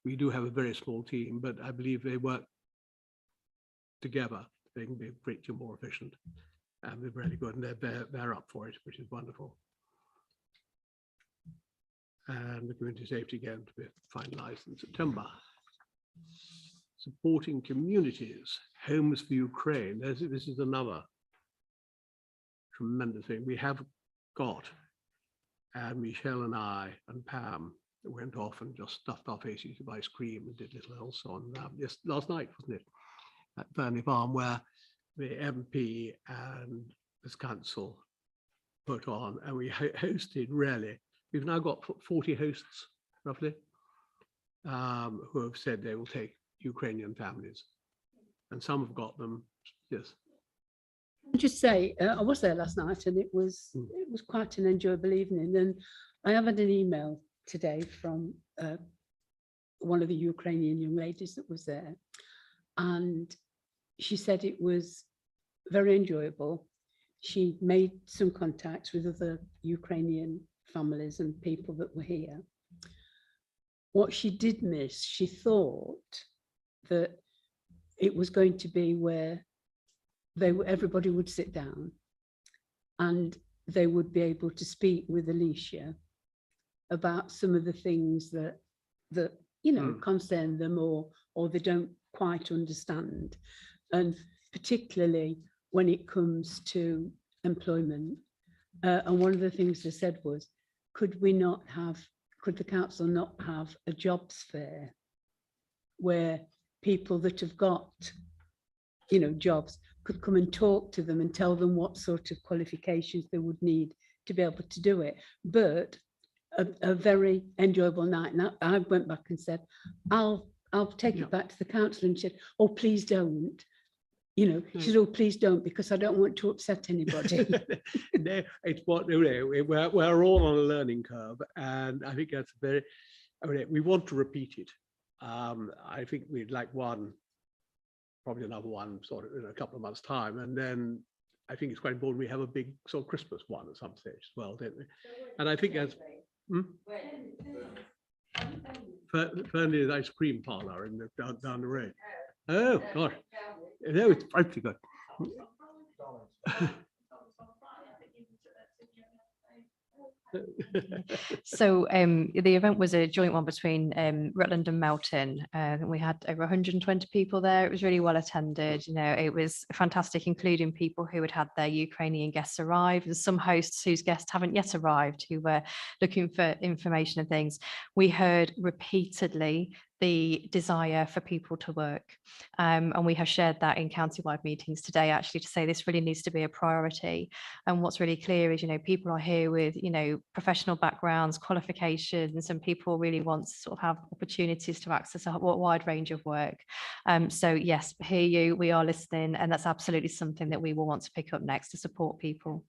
We do have a very small team, but I believe they work together. They can be a great deal more efficient, and they're really good, and they're up for it, which is wonderful. And the community safety again to be finalized in September. Supporting communities, homes for Ukraine. This is another tremendous thing we have got. And Michelle and I and Pam went off and just stuffed our faces with ice cream and did little else on last night, wasn't it? At Burnley Farm, where the MP and this council put on, and we hosted really. We've now got 40 hosts, roughly, who have said they will take Ukrainian families, and some have got them. Yes. I'll just say, I was there last night, and it was quite an enjoyable evening. And I have had an email today from one of the Ukrainian young ladies that was there, and she said it was very enjoyable. She made some contacts with other Ukrainian families and people that were here. What she did miss, she thought that it was going to be where everybody would sit down and they would be able to speak with Alicia about some of the things that you know concern them or they don't quite understand, and particularly when it comes to employment. And one of the things they said was, could the council not have a jobs fair where people that have got, you know, jobs could come and talk to them and tell them what sort of qualifications they would need to be able to do it. But a very enjoyable night. And I went back and said, I'll take it back to the council, and she said, oh, please don't. You know, she said, oh, please don't, because I don't want to upset anybody. No, it's what, you know, we're all on a learning curve, and I think that's very, I mean, we want to repeat it. I think we'd like one, probably another one sort of in a couple of months' time. And then I think it's quite important we have a big sort of Christmas one at some stage as well, don't we? And I think that's Fernley's ice cream parlor in the down the road. Oh gosh, no, it's frightfully good. So the event was a joint one between Rutland and Melton. We had over 120 people there. It was really well attended. You know, it was fantastic, including people who had their Ukrainian guests arrive, and some hosts whose guests haven't yet arrived, who were looking for information and things. We heard repeatedly the desire for people to work. And we have shared that in county-wide meetings today, actually, to say this really needs to be a priority. And what's really clear is, you know, people are here with, you know, professional backgrounds, qualifications, and people really want to sort of have opportunities to access a wide range of work. So yes, hear you, we are listening, and that's absolutely something that we will want to pick up next to support people.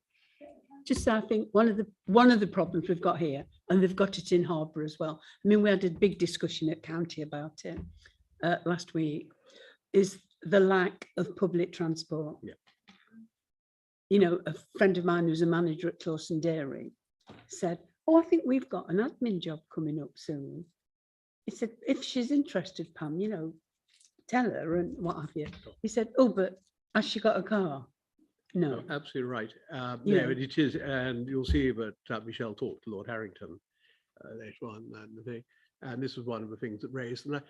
Just I think one of the problems we've got here, and they've got it in Harbour as well. I mean, we had a big discussion at county about it last week, is the lack of public transport. Yeah. You know, a friend of mine who's a manager at Clawson Dairy said, oh, I think we've got an admin job coming up soon. He said, if she's interested, Pam, you know, tell her and what have you. He said, oh, but has she got a car? No, absolutely right. No, Yeah. it is, and you'll see that Michelle talked to Lord Harrington later on, and this was one of the things that raised. And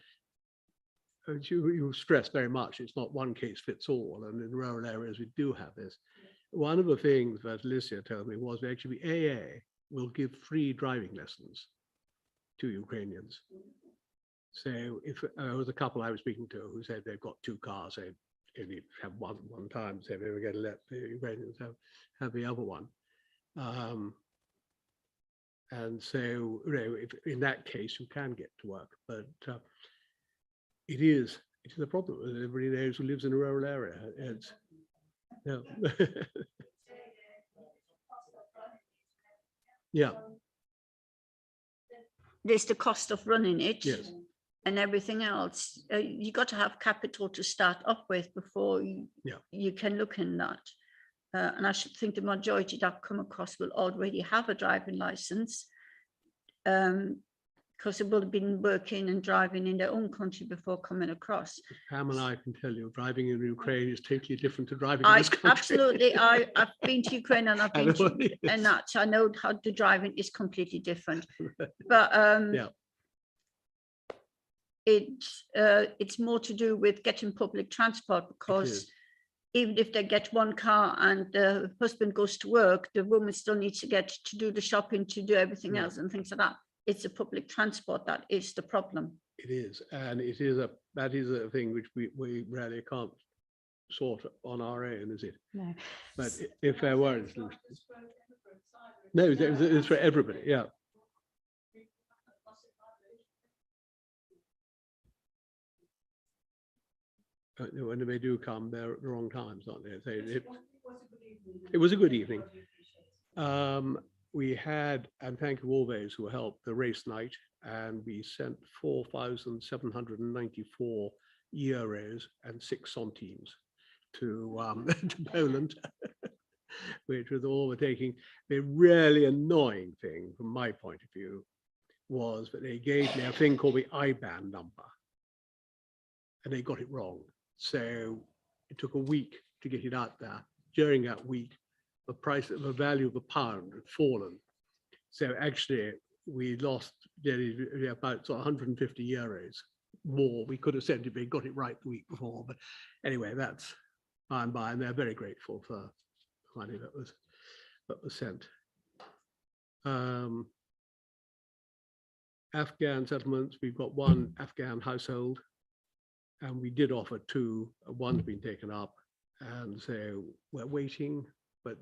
you stress very much, it's not one case fits all, and in rural areas we do have this. One of the things that Alicia told me was that actually AA will give free driving lessons to Ukrainians. So if there was a couple I was speaking to who said they've got 2 cars, they only have one time, so they were going to let the Ukrainians have the other one. And so, you know, if in that case you can get to work, but it is a problem. Everybody knows who lives in a rural area. It's yeah. There's the cost of running it. Yes. And everything else. You got to have capital to start off with before you can look in that. And I should think the majority that I've come across will already have a driving license, because they will have been working and driving in their own country before coming across. Pam and I can tell you, driving in Ukraine is totally different to driving in this country. Absolutely. I've been to Ukraine and I've been to, and that, so I know how the driving is completely different. But it's more to do with getting public transport, because even if they get one car and the husband goes to work, the woman still needs to get to do the shopping, to do everything else and things like that. It's the public transport that is the problem. It is, and that is a thing which we really can't sort on our own, is it? No. But if there were, no, it's for everybody. Yeah. When they do come, they're at the wrong times, aren't they? It was a good evening. We had, and thank you all those who helped, the race night, and we sent 4,794 euros and 6 centimes to Poland, which was all we're taking. The really annoying thing from my point of view was that they gave me a thing called the IBAN number, and they got it wrong. So it took a week to get it out there. During that week, the value of the pound had fallen. So actually, we lost about 150 euros more. We could have sent it, but we got it right the week before. But anyway, that's by and by, and they're very grateful for the money that was sent. Afghan settlements, we've got one Afghan household And we did offer two, one's been taken up, and so we're waiting, but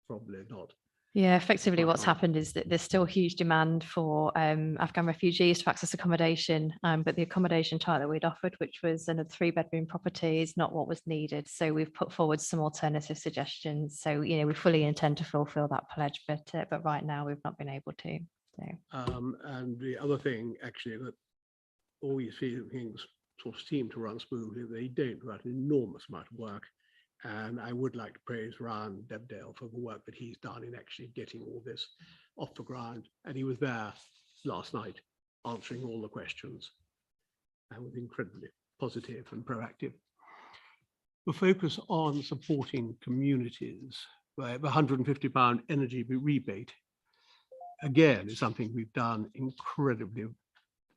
probably not. Yeah, effectively Quite what's right. happened is that there's still huge demand for Afghan refugees to access accommodation, but the accommodation type that we'd offered, which was another 3-bedroom property, is not what was needed. So we've put forward some alternative suggestions. So, you know, we fully intend to fulfill that pledge, but right now we've not been able to. So. And the other thing, actually, that all these things sort of seem to run smoothly, they don't write an enormous amount of work. And I would like to praise Ryan Debdale for the work that he's done in actually getting all this off the ground. And he was there last night answering all the questions and was incredibly positive and proactive. The focus on supporting communities, the £150 energy rebate, again, is something we've done incredibly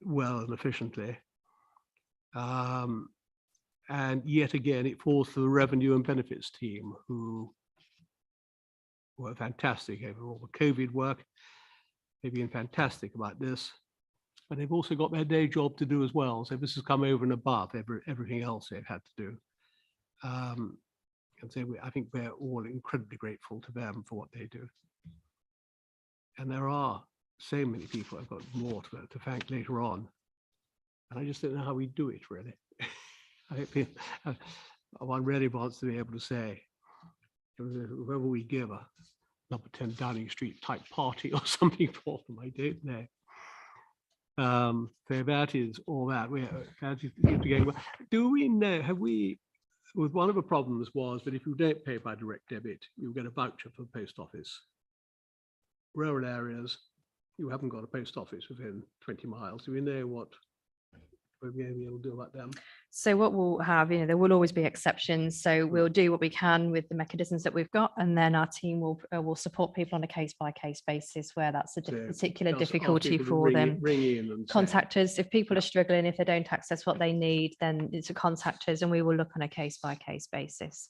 well and efficiently. And yet again, it falls to the revenue and benefits team, who were fantastic over all the COVID work. They've been fantastic about this, but they've also got their day job to do as well. So this has come over and above everything else they've had to do. And so I think we're all incredibly grateful to them for what they do. And there are so many people I've got more to thank later on. And I just don't know how we do it, really. One really wants to be able to say, whoever we give a number 10 Downing Street type party or something for them, I don't know. So that is all that. Do we know, have we, with one of the problems was that if you don't pay by direct debit, you get a voucher for the post office. Rural areas, you haven't got a post office within 20 miles. Do we know what we'll be able to do about them? So what we'll have, you know, there will always be exceptions. So we'll do what we can with the mechanisms that we've got, and then our team will support people on a case-by-case basis where that's a particular difficulty for them. Contact us if people are struggling, if they don't access what they need, then it's a contact us and we will look on a case-by-case basis.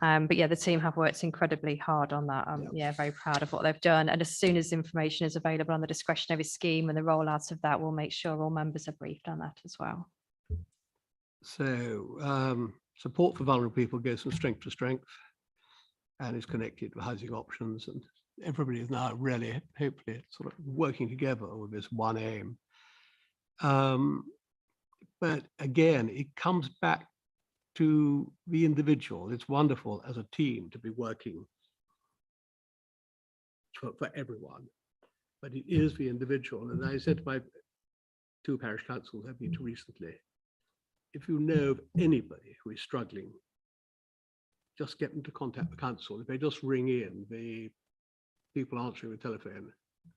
But yeah, the team have worked incredibly hard on that. I'm very proud of what they've done. And as soon as information is available on the discretionary scheme and the rollout of that, we'll make sure all members are briefed on that as well. So support for vulnerable people goes from strength to strength and is connected to housing options, and everybody is now really, hopefully, sort of working together with this one aim. But again, it comes back to the individual. It's wonderful as a team to be working for everyone, but it is the individual. And I said to my 2 parish councils I've been to recently, if you know of anybody who is struggling, just get them to contact the council. If they just ring in, the people answering the telephone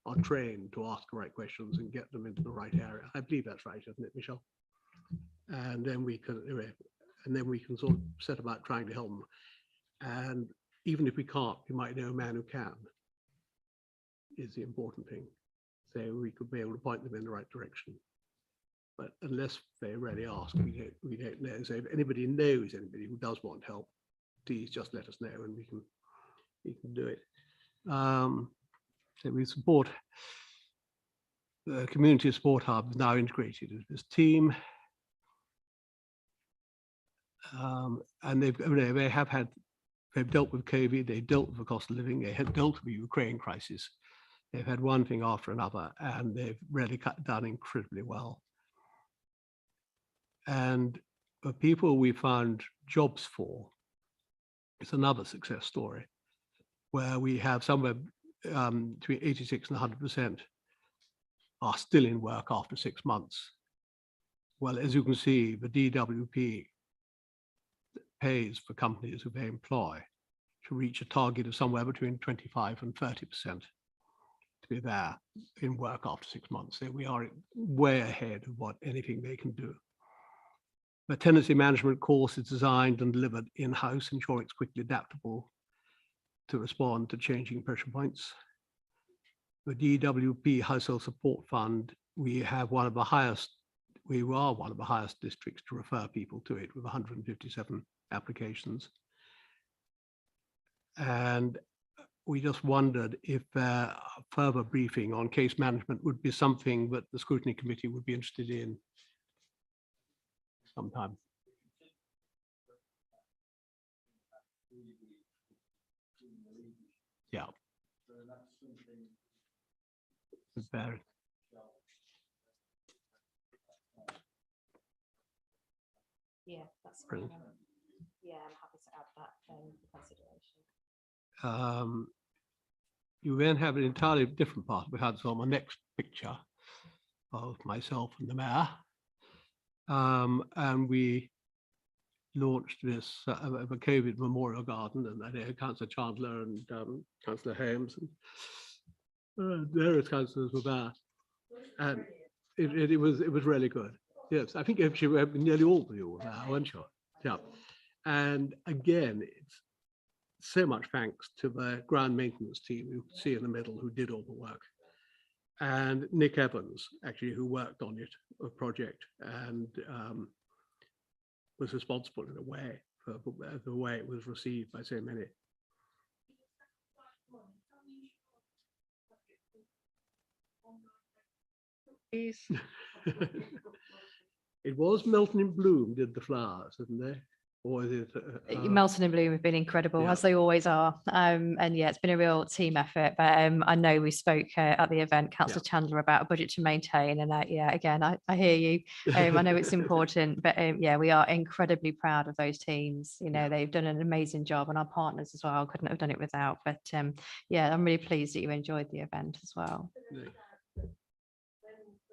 are trained to ask the right questions and get them into the right area. I believe that's right, isn't it, Michelle? And then we can sort of set about trying to help them. And even if we can't, we might know a man who can, is the important thing. So we could be able to point them in the right direction. But unless they really ask, we don't know. So if anybody knows anybody who does want help, please just let us know and we can do it. So we support the Community Support Hub is now integrated into this team. And they've dealt with COVID, they've dealt with the cost of living, they have dealt with the Ukraine crisis. They've had one thing after another, and they've really done incredibly well. And the people we found jobs for, it's another success story, where we have somewhere between 86 and 100% are still in work after 6 months. Well, as you can see, the DWP pays for companies who they employ to reach a target of somewhere between 25 and 30% to be there in work after 6 months. So we are way ahead of what anything they can do. The tenancy management course is designed and delivered in-house, ensuring it's quickly adaptable to respond to changing pressure points. The DWP Household Support Fund, we are one of the highest districts to refer people to it, with 157 applications. And we just wondered if further briefing on case management would be something that the Scrutiny Committee would be interested in. sometime. Yeah. It's bad. Yeah, that's Brilliant. yeah, I'm happy to add that consideration. You then have an entirely different part. We had on my next picture of myself and the mayor. And we launched this MCCABE Memorial Garden, and I know Councillor Chandler and Councillor Holmes and various councillors were there. And it was really good. Yes, I think actually nearly all of you were there, weren't you? Yeah. And again, it's so much thanks to the ground maintenance team you see in the middle who did all the work. And Nick Evans, actually, who worked on it, a project, and was responsible in a way for the way it was received by so many. It was Melton in Bloom did the flowers, didn't they? Or is it? Melton and Bloom have been incredible, yeah. as they always are. And yeah, it's been a real team effort. But I know we spoke at the event, Councillor Chandler, about a budget to maintain. And yeah, again, I hear you. I know it's important, but yeah, we are incredibly proud of those teams. You know, they've done an amazing job, and our partners as well. Couldn't have done it without. But yeah, I'm really pleased that you enjoyed the event as well.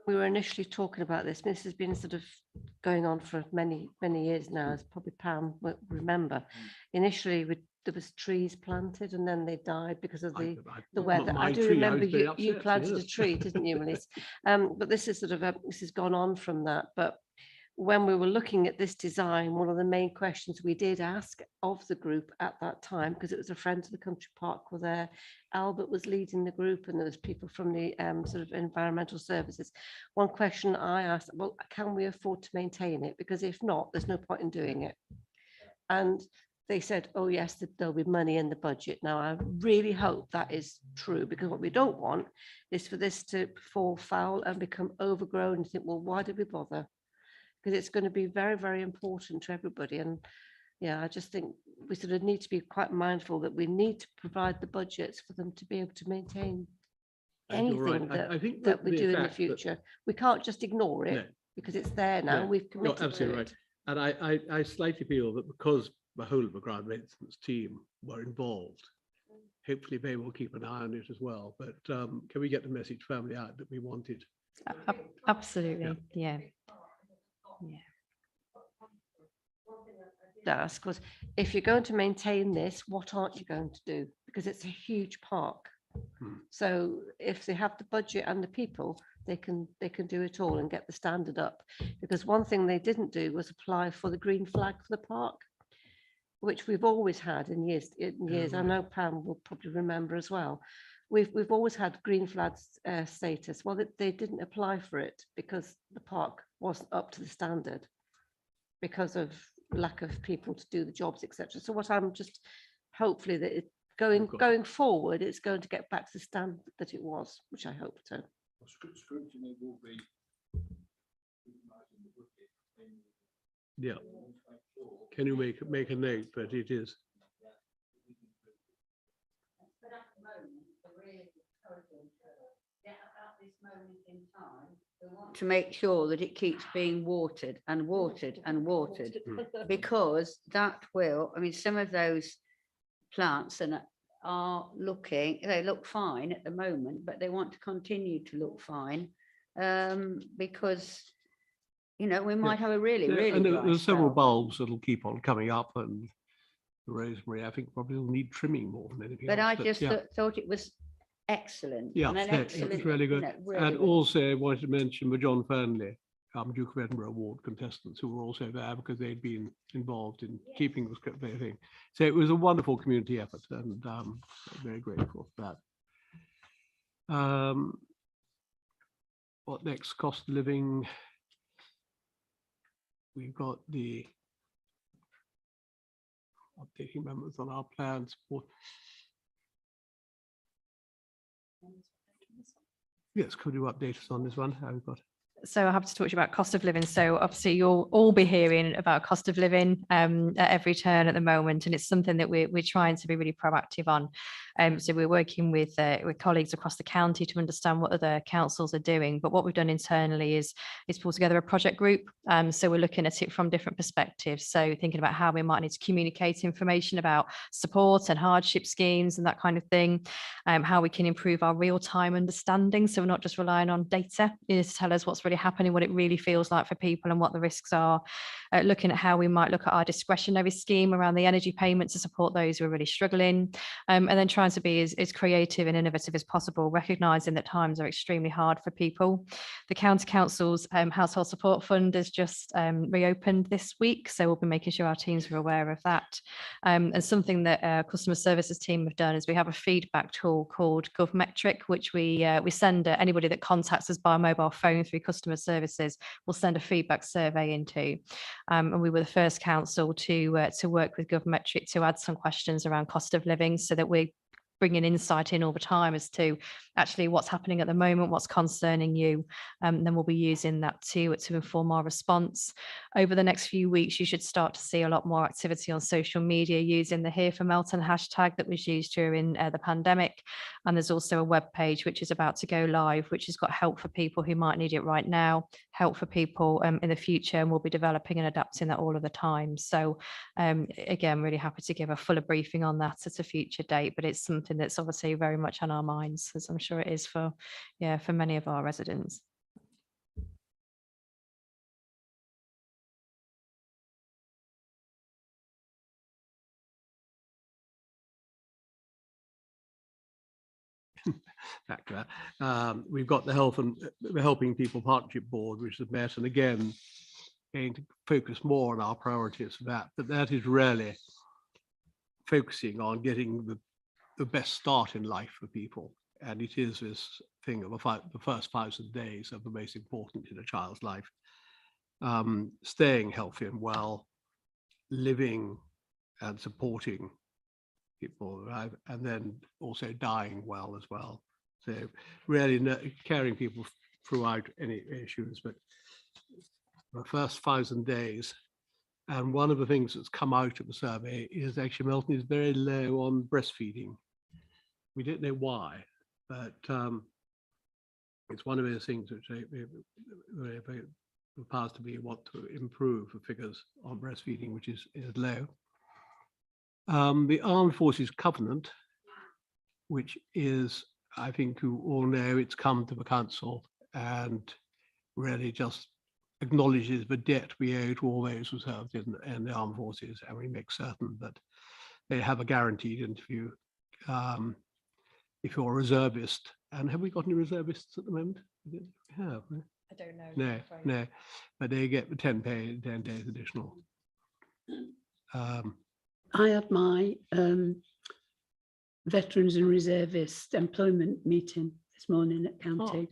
We were initially talking about this. This has been sort of going on for many years now, as probably Pam will remember. Initially, there was trees planted, and then they died because of the weather. I do remember you planted a tree, didn't you, Melissa? But this is sort of this has gone on from that. But when we were looking at this design, one of the main questions we did ask of the group at that time, because it was a Friends of the Country Park were there, Albert was leading the group, and there was people from the sort of environmental services. One question I asked, well, can we afford to maintain it? Because if not, there's no point in doing it. And they said, oh yes, there'll be money in the budget. Now, I really hope that is true, because what we don't want is for this to fall foul and become overgrown and think, well, why did we bother? Because it's going to be very, very important to everybody. And yeah, I just think we sort of need to be quite mindful that we need to provide the budgets for them to be able to maintain anything that we do in the future. We can't just ignore it because it's there now. We've committed to it. Absolutely right. And I slightly feel that because the whole of the ground maintenance team were involved, hopefully they will keep an eye on it as well. But can we get the message firmly out that we want it? Absolutely, yeah. Ask was, if you're going to maintain this, what aren't you going to do? Because it's a huge park. So if they have the budget and the people, they can do it all and get the standard up. Because one thing they didn't do was apply for the green flag for the park, which we've always had in years. I know Pam will probably remember as well. We've always had green flag status. Well, they didn't apply for it because the park wasn't up to the standard because of lack of people to do the jobs, etc. So what I'm just hopefully that it going forward, it's going to get back to the standard that it was, which I hope so. Scrutiny will be. Yeah. Can you make a note that it is? To make sure that it keeps being watered and watered and watered, because that will, I mean, some of those plants are looking, they look fine at the moment, but they want to continue to look fine because, you know, we might have a really and there's several spell. bulbs that'll keep on coming up, and the rosemary, I think, probably will need trimming more than anything But else. I just thought it was excellent. Yeah, and an excellent, it's really good. you know, really And good. also I wanted to mention the John Fernley, Duke of Edinburgh Award contestants who were also there because they'd been involved in keeping the script thing. So it was a wonderful community effort, and I'm very grateful for that. What next? Cost of living. We've got the updating members on our plans for. Yes, could you update us on this one? How we've got? So I have to talk to you about cost of living. So obviously you'll all be hearing about cost of living at every turn at the moment, and it's something that we're trying to be really proactive on. So we're working with colleagues across the county to understand what other councils are doing. But what we've done internally is pull together a project group. So we're looking at it from different perspectives. So thinking about how we might need to communicate information about support and hardship schemes and that kind of thing. How we can improve our real-time understanding. So we're not just relying on data to tell us what's really happening, what it really feels like for people and what the risks are. Looking at how we might look at our discretionary scheme around the energy payment to support those who are really struggling. And then trying to be as creative and innovative as possible, recognising that times are extremely hard for people. The County Council's Household Support Fund has just reopened this week, so we'll be making sure our teams are aware of that. And something that our customer services team have done is we have a feedback tool called GovMetric, which we send anybody that contacts us by mobile phone through customer services, we'll send a feedback survey into. And we were the first council to work with GovMetric to add some questions around cost of living, so that we're bringing insight in all the time as to actually what's happening at the moment, what's concerning you. Then we'll be using that to inform our response. Over the next few weeks, you should start to see a lot more activity on social media using the Here for Melton hashtag that was used during the pandemic. And there's also a web page which is about to go live, which has got help for people who might need it right now, help for people in the future, and we'll be developing and adapting that all of the time. So again, really happy to give a fuller briefing on that at a future date, but it's something that's obviously very much on our minds, as I'm sure it is for many of our residents. Back to that. We've got the Health and Helping People Partnership Board, which is met, and again, going to focus more on our priorities for that. But that is really focusing on getting the best start in life for people. And it is this thing of the first 1,000 days are the most important in a child's life. Staying healthy and well, living and supporting people, and then also dying well as well. So really caring people throughout any issues, but the first 1,000 days. And one of the things that's come out of the survey is actually Melton is very low on breastfeeding. We don't know why, but it's one of those things which the powers to be want to improve the figures on breastfeeding, which is low. The Armed Forces Covenant, which is, I think you all know, it's come to the council and really just acknowledges the debt we owe to all those who served in the armed forces, and we make certain that they have a guaranteed interview. If you're a reservist, and have we got any reservists at the moment? We have. I don't know. No, but they get the 10 days additional. I had my veterans and reservist employment meeting this morning at county,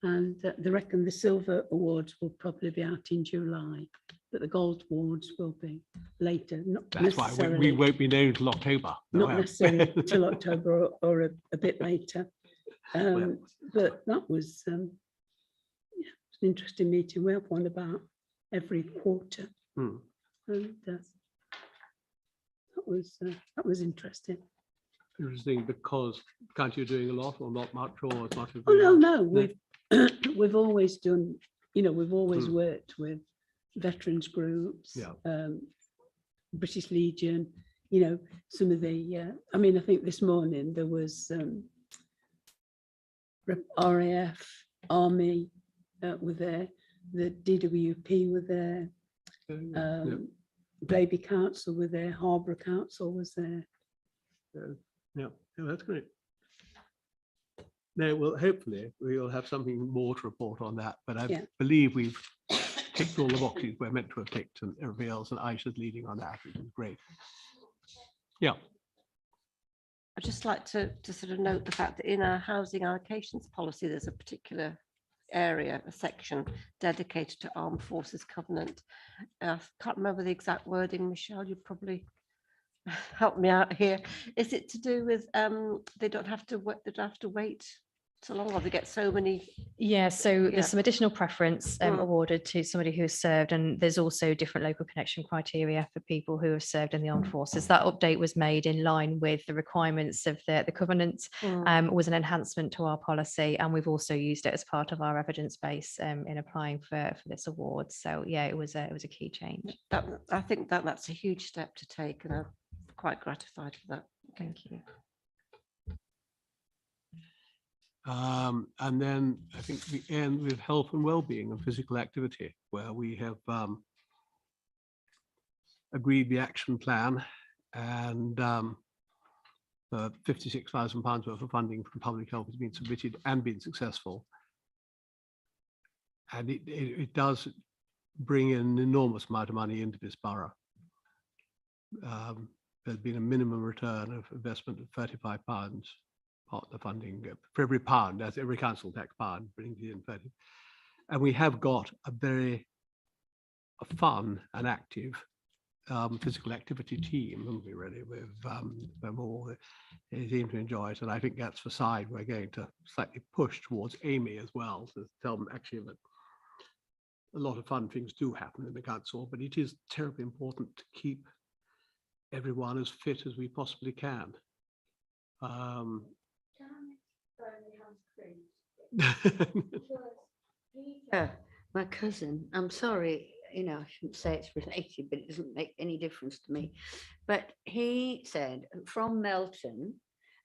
and they reckon the silver awards will probably be out in July, but the gold awards will be later. That's why we won't be known till October. Not necessarily till October or a bit later. But that was an interesting meeting. We have one about every quarter, and that was interesting. Interesting, because can't you doing a lot or not much, or as much as? Oh no, we've always done. We've always worked with veterans groups, British Legion. Some of the. I mean, I think this morning there was RAF, Army were there, the DWP were there, Baby Council were there, Harbour Council was there. Yeah, that's great. Now, well, hopefully we'll have something more to report on that, but I believe we've ticked all the boxes we're meant to have ticked, and everybody else, and Aisha's leading on that, which is great. Yeah. I'd just like to sort of note the fact that in our housing allocations policy, there's a particular area, a section dedicated to Armed Forces Covenant. I can't remember the exact wording. Michelle, you probably help me out here. Is it to do with they don't have to wait so long as they get so many. Yeah, so Yeah. there's some additional preference Mm. awarded to somebody who has served, and there's also different local connection criteria for people who have served in the armed forces. That update was made in line with the requirements of the covenant, was an enhancement to our policy, and we've also used it as part of our evidence base in applying for this award. So yeah, it was a key change. I think that's a huge step to take, and I'm quite gratified for that. Thank you. And then I think we end with health and well-being and physical activity, where we have agreed the action plan and £56,000 worth of funding from public health has been submitted and been successful. And it does bring in an enormous amount of money into this borough. There's been a minimum return of investment of £35. Part of the funding for every pound, that's every council tax pound, brings in 30. And we have got a very fun and active physical activity team, haven't we, really, with them all. They seem to enjoy it. And I think that's the side we're going to slightly push towards Amy as well, to tell them actually that a lot of fun things do happen in the council, but it is terribly important to keep everyone as fit as we possibly can. My cousin, I'm sorry, I shouldn't say it's related, but it doesn't make any difference to me. But he said from Melton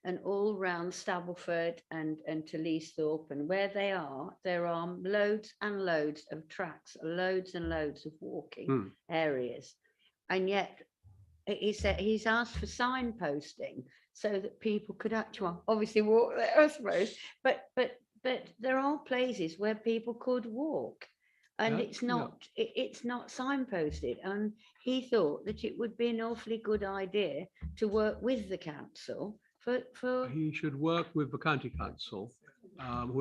and all round Stableford and to Leesthorpe and where they are, there are loads and loads of tracks, loads and loads of walking areas. And yet he said he's asked for signposting so that people could actually obviously walk there, I suppose, but there are places where people could walk, and it's not signposted. And he thought that it would be an awfully good idea to work with the council for He should work with the county council.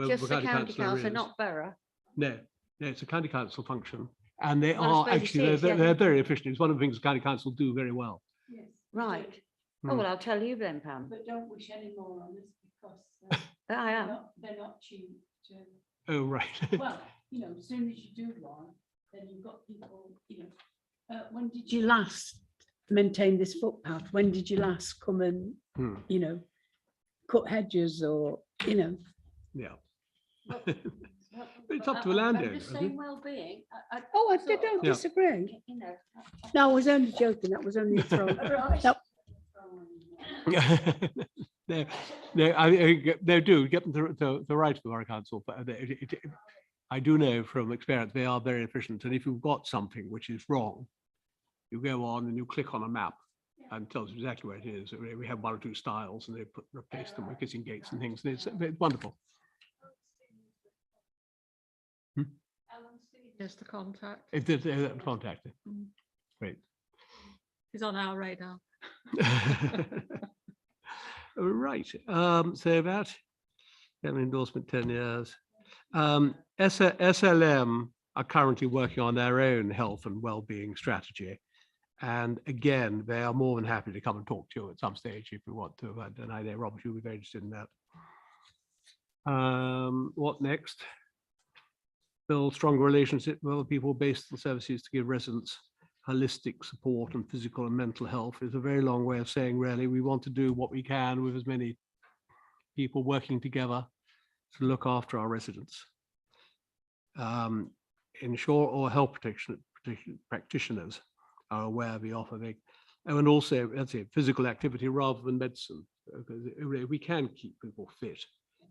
just the county council, not borough. No, it's a county council function, and they Well, are I suppose it actually is, yeah. they're very efficient. It's one of the things the county council do very well. Yes. Right. Oh, well, I'll tell you then, Pam. But don't wish any more on us because I am. they're not cheap to, Oh, right. well, as soon as you do one, then you've got people, when did Did you last maintain this footpath? When did you last come and, cut hedges or, Yeah. But it's up to a landowner. I'm just isn't saying it? well-being. Oh, I don't Yeah. disagree. No, I was only joking. That was only a throw. No, They do get them to write to the borough council, but I do know from experience they are very efficient. And if you've got something which is wrong, you go on and you click on a map and it tells you exactly where it is. We have one or two styles, and they replace them with kissing gates and things. And it's wonderful. Here's the contact. It's contacted. Great. He's on our radar. Right. So that endorsement 10 years. SLM are currently working on their own health and well-being strategy. And again, they are more than happy to come and talk to you at some stage if you want to. And I know, Robert, you'll be very interested in that. What next? Build stronger relationships with other people based on services to give residents holistic support and physical and mental health is a very long way of saying, really, we want to do what we can with as many people working together to look after our residents. Ensure all health practitioners are aware of the offer. And also, let's say, physical activity rather than medicine. Because we can keep people fit.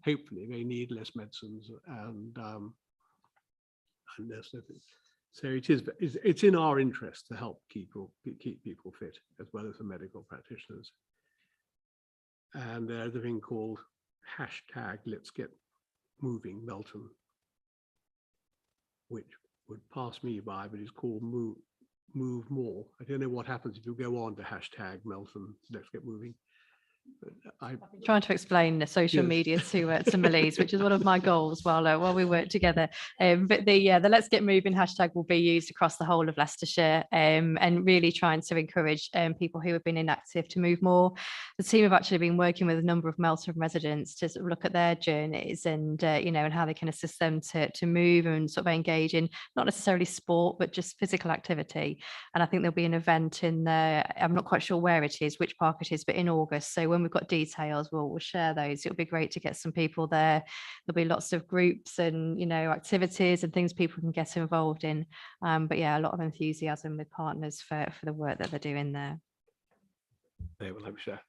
Hopefully, they need less medicines and less. So it's in our interest to help keep people fit as well as the medical practitioners. And there's a thing called #Let'sGetMoving Melton, which would pass me by, but it's called Move More. I don't know what happens if you go on to #Melton Let's Get Moving. Trying to explain the social Yes. media to Melise, which is one of my goals while we work together. But the Let's Get Moving hashtag will be used across the whole of Leicestershire, and really trying to encourage people who have been inactive to move more. The team have actually been working with a number of Melton residents to sort of look at their journeys and and how they can assist them to move and sort of engage in not necessarily sport but just physical activity. And I think there'll be an event in I'm not quite sure where it is, which park it is, but in August. So when we've got details, we'll share those. It'll be great to get some people there. There'll be lots of groups and activities and things people can get involved in. But yeah, a lot of enthusiasm with partners for the work that they're doing there. They will, I'm sure.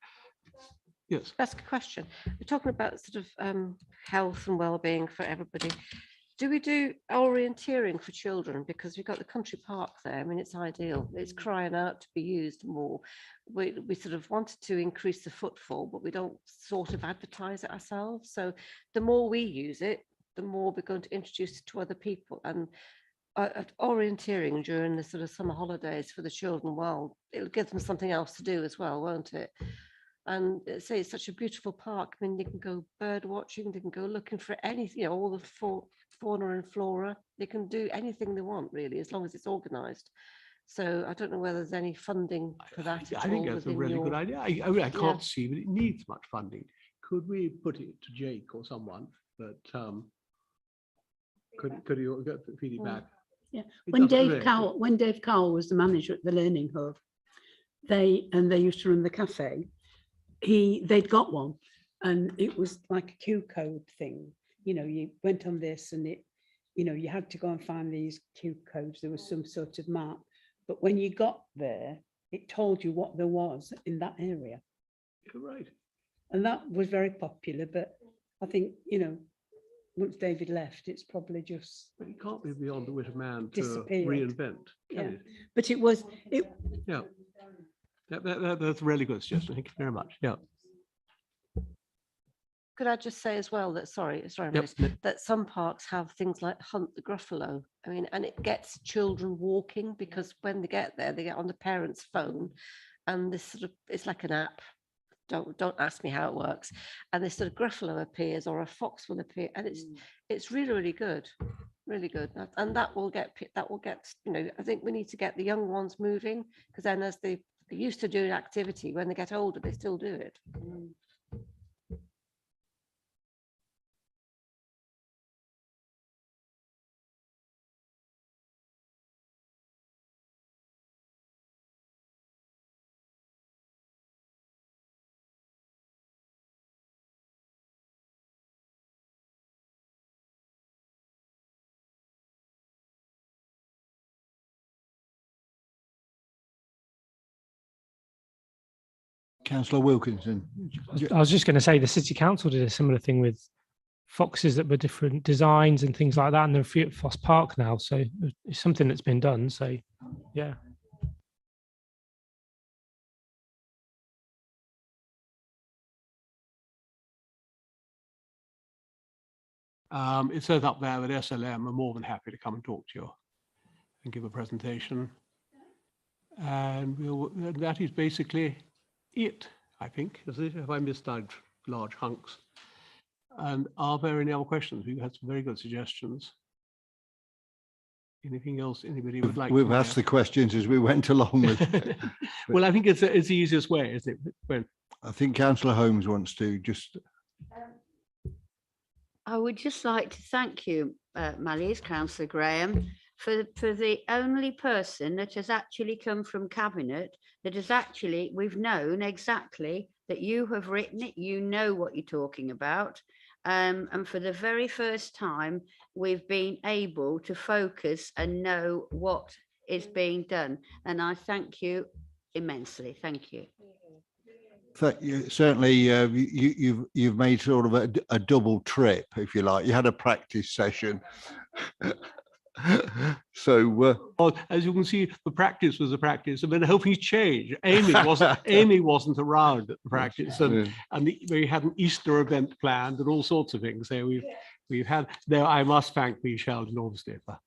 Yes. That's a good question. We're talking about sort of health and well-being for everybody. Do we do orienteering for children? Because we've got the country park there. I mean, it's ideal. It's crying out to be used more. We sort of wanted to increase the footfall, but we don't sort of advertise it ourselves. So the more we use it, the more we're going to introduce it to other people. And orienteering during the sort of summer holidays for the children, well, it'll give them something else to do as well, won't it? And say it's such a beautiful park. I mean, they can go bird watching, they can go looking for anything, all the fauna and flora. They can do anything they want, really, as long as it's organised. So I don't know whether there's any funding for that. I think that's a really good idea. I can't see that it needs much funding. Could we put it to Jake or someone that could you get feedback? Yeah. When Dave Cowell was the manager at the Learning Hub, they used to run the cafe. They'd got one, and it was like a Q code thing. You went on this, and you had to go and find these Q codes. There was some sort of map, but when you got there, it told you what there was in that area. You're right. And that was very popular. But I think once David left, it's probably just. But it can't be beyond the wit of man to disappeared. reinvent, can it? But it was. Yeah. That's a really good suggestion. Thank you very much. Yeah. Could I just say as well that, sorry, Yep. Miss, that some parks have things like Hunt the Gruffalo. I mean, and it gets children walking, because when they get there, they get on the parent's phone, and this sort of, it's like an app. Don't ask me how it works. And this sort of Gruffalo appears, or a fox will appear, and it's really, really good. Really good. And that will get, I think we need to get the young ones moving, because then as they used to do an activity, when they get older, they still do it. Councillor Wilkinson. I was just going to say the City Council did a similar thing with foxes that were different designs and things like that, and they're a few at Foss Park now. So it's something that's been done. So yeah. It says up there that SLM are more than happy to come and talk to you and give a presentation. And that is basically it, I think. Is it? Have I missed out large hunks? And are there any other questions? We've had some very good suggestions. Anything else anybody would like? We've asked the questions as we went along with. Well, I think it's the easiest way, isn't it? When I think Councillor Holmes wants to just. I would just like to thank you, Mally's Councillor Graham, for the only person that has actually come from Cabinet that has actually, we've known exactly that you have written it, you know what you're talking about. And for the very first time, we've been able to focus and know what is being done. And I thank you immensely. Thank you. Certainly, you've made sort of a double trip, if you like. You had a practice session. So well, as you can see, the practice was a practice, and then hopefully change. Amy wasn't around at the practice, and we had an Easter event planned and all sorts of things. So we've had. There, I must thank Michelle enormously for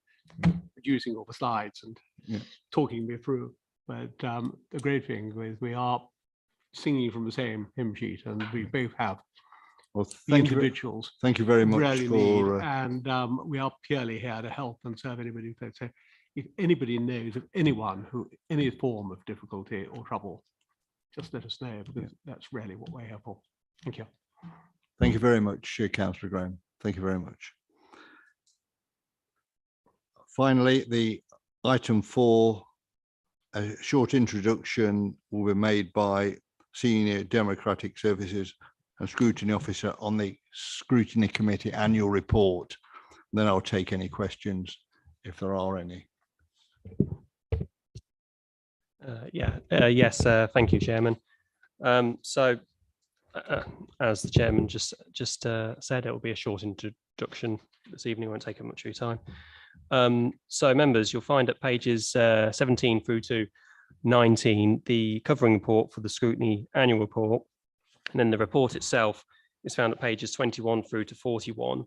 producing all the slides and talking me through. But the great thing is we are singing from the same hymn sheet, and we both have Well, the thank you. individuals Thank you very much really for. need, and we are purely here to help and serve anybody. So if anybody knows of anyone who any form of difficulty or trouble, just let us know, because that's really what we're here for. Thank you. Thank you very much, Councillor Graham. Thank you very much. Finally, the item 4, a short introduction will be made by Senior Democratic Services and Scrutiny Officer on the Scrutiny Committee annual report. Then I'll take any questions if there are any. Yes, thank you, Chairman. As the Chairman just said, it will be a short introduction this evening. Won't take up much of your time. So members, you'll find at pages 17 through to 19 the covering report for the Scrutiny annual report, and then the report itself is found at pages 21 through to 41.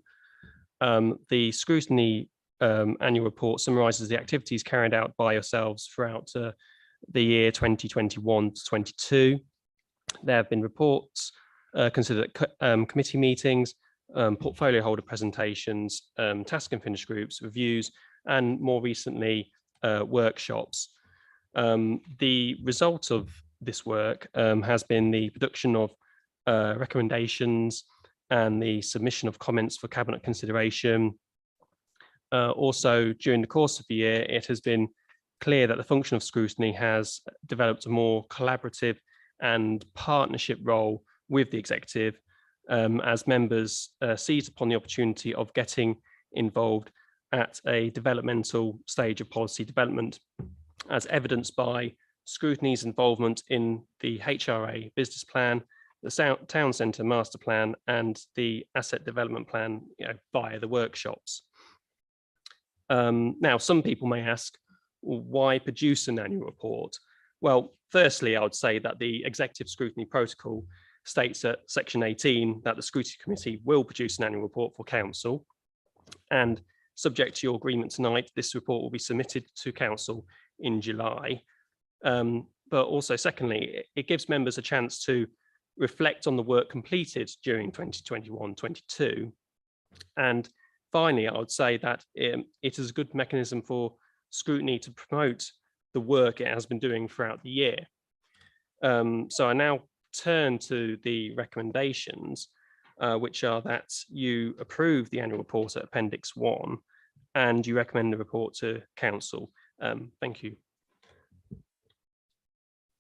The Scrutiny annual report summarises the activities carried out by yourselves throughout the year 2021 to 22. There have been reports considered at committee meetings, portfolio holder presentations, task and finish groups, reviews, and more recently, workshops. The result of this work has been the production of recommendations and the submission of comments for Cabinet consideration. Also, during the course of the year, it has been clear that the function of scrutiny has developed a more collaborative and partnership role with the executive, as members seize upon the opportunity of getting involved at a developmental stage of policy development, as evidenced by scrutiny's involvement in the HRA business plan, the town centre master plan, and the asset development plan, via the workshops. Now, some people may ask, why produce an annual report? Well, firstly, I would say that the Executive Scrutiny Protocol states at section 18 that the Scrutiny Committee will produce an annual report for Council, and subject to your agreement tonight, this report will be submitted to Council in July. But also, secondly, it gives members a chance to reflect on the work completed during 2021-22. And finally, I would say that it is a good mechanism for scrutiny to promote the work it has been doing throughout the year. So I now turn to the recommendations, which are that you approve the annual report at Appendix 1 and you recommend the report to Council. Thank you.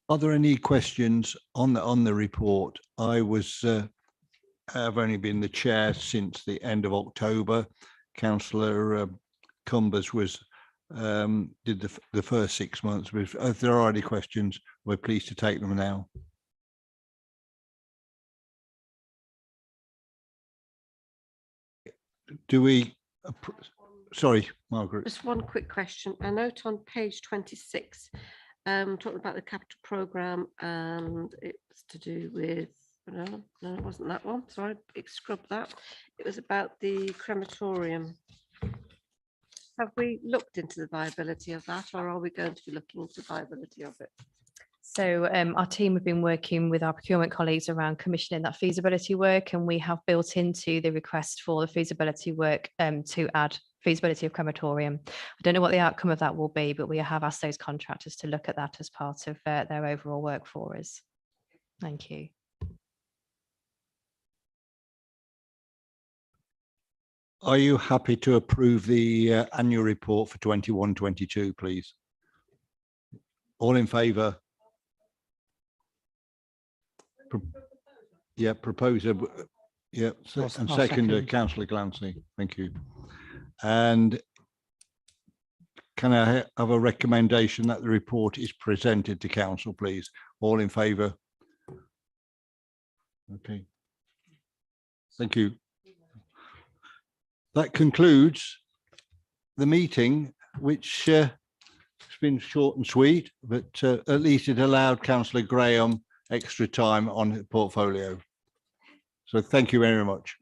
Are there any questions on the report? I have only been the chair since the end of October. Councillor Cumbers did the first 6 months. If there are any questions, we're pleased to take them now. Do we? Sorry, Margaret. Just one quick question. A note on page 26, talking about the capital programme, and it's to do with, no, it wasn't that one. Sorry, scrubbed that. It was about the crematorium. Have we looked into the viability of that, or are we going to be looking into the viability of it? So our team have been working with our procurement colleagues around commissioning that feasibility work, and we have built into the request for the feasibility work to add feasibility of crematorium. I don't know what the outcome of that will be, but we have asked those contractors to look at that as part of their overall work for us. Thank you. Are you happy to approve the annual report for 21-22, please? All in favour? Yeah, proposer. Yeah, and second, Councillor Glancy. Thank you. And can I have a recommendation that the report is presented to Council, please? All in favour? Okay. Thank you. That concludes the meeting, which has been short and sweet, but at least it allowed Councillor Graham extra time on the portfolio. So thank you very much.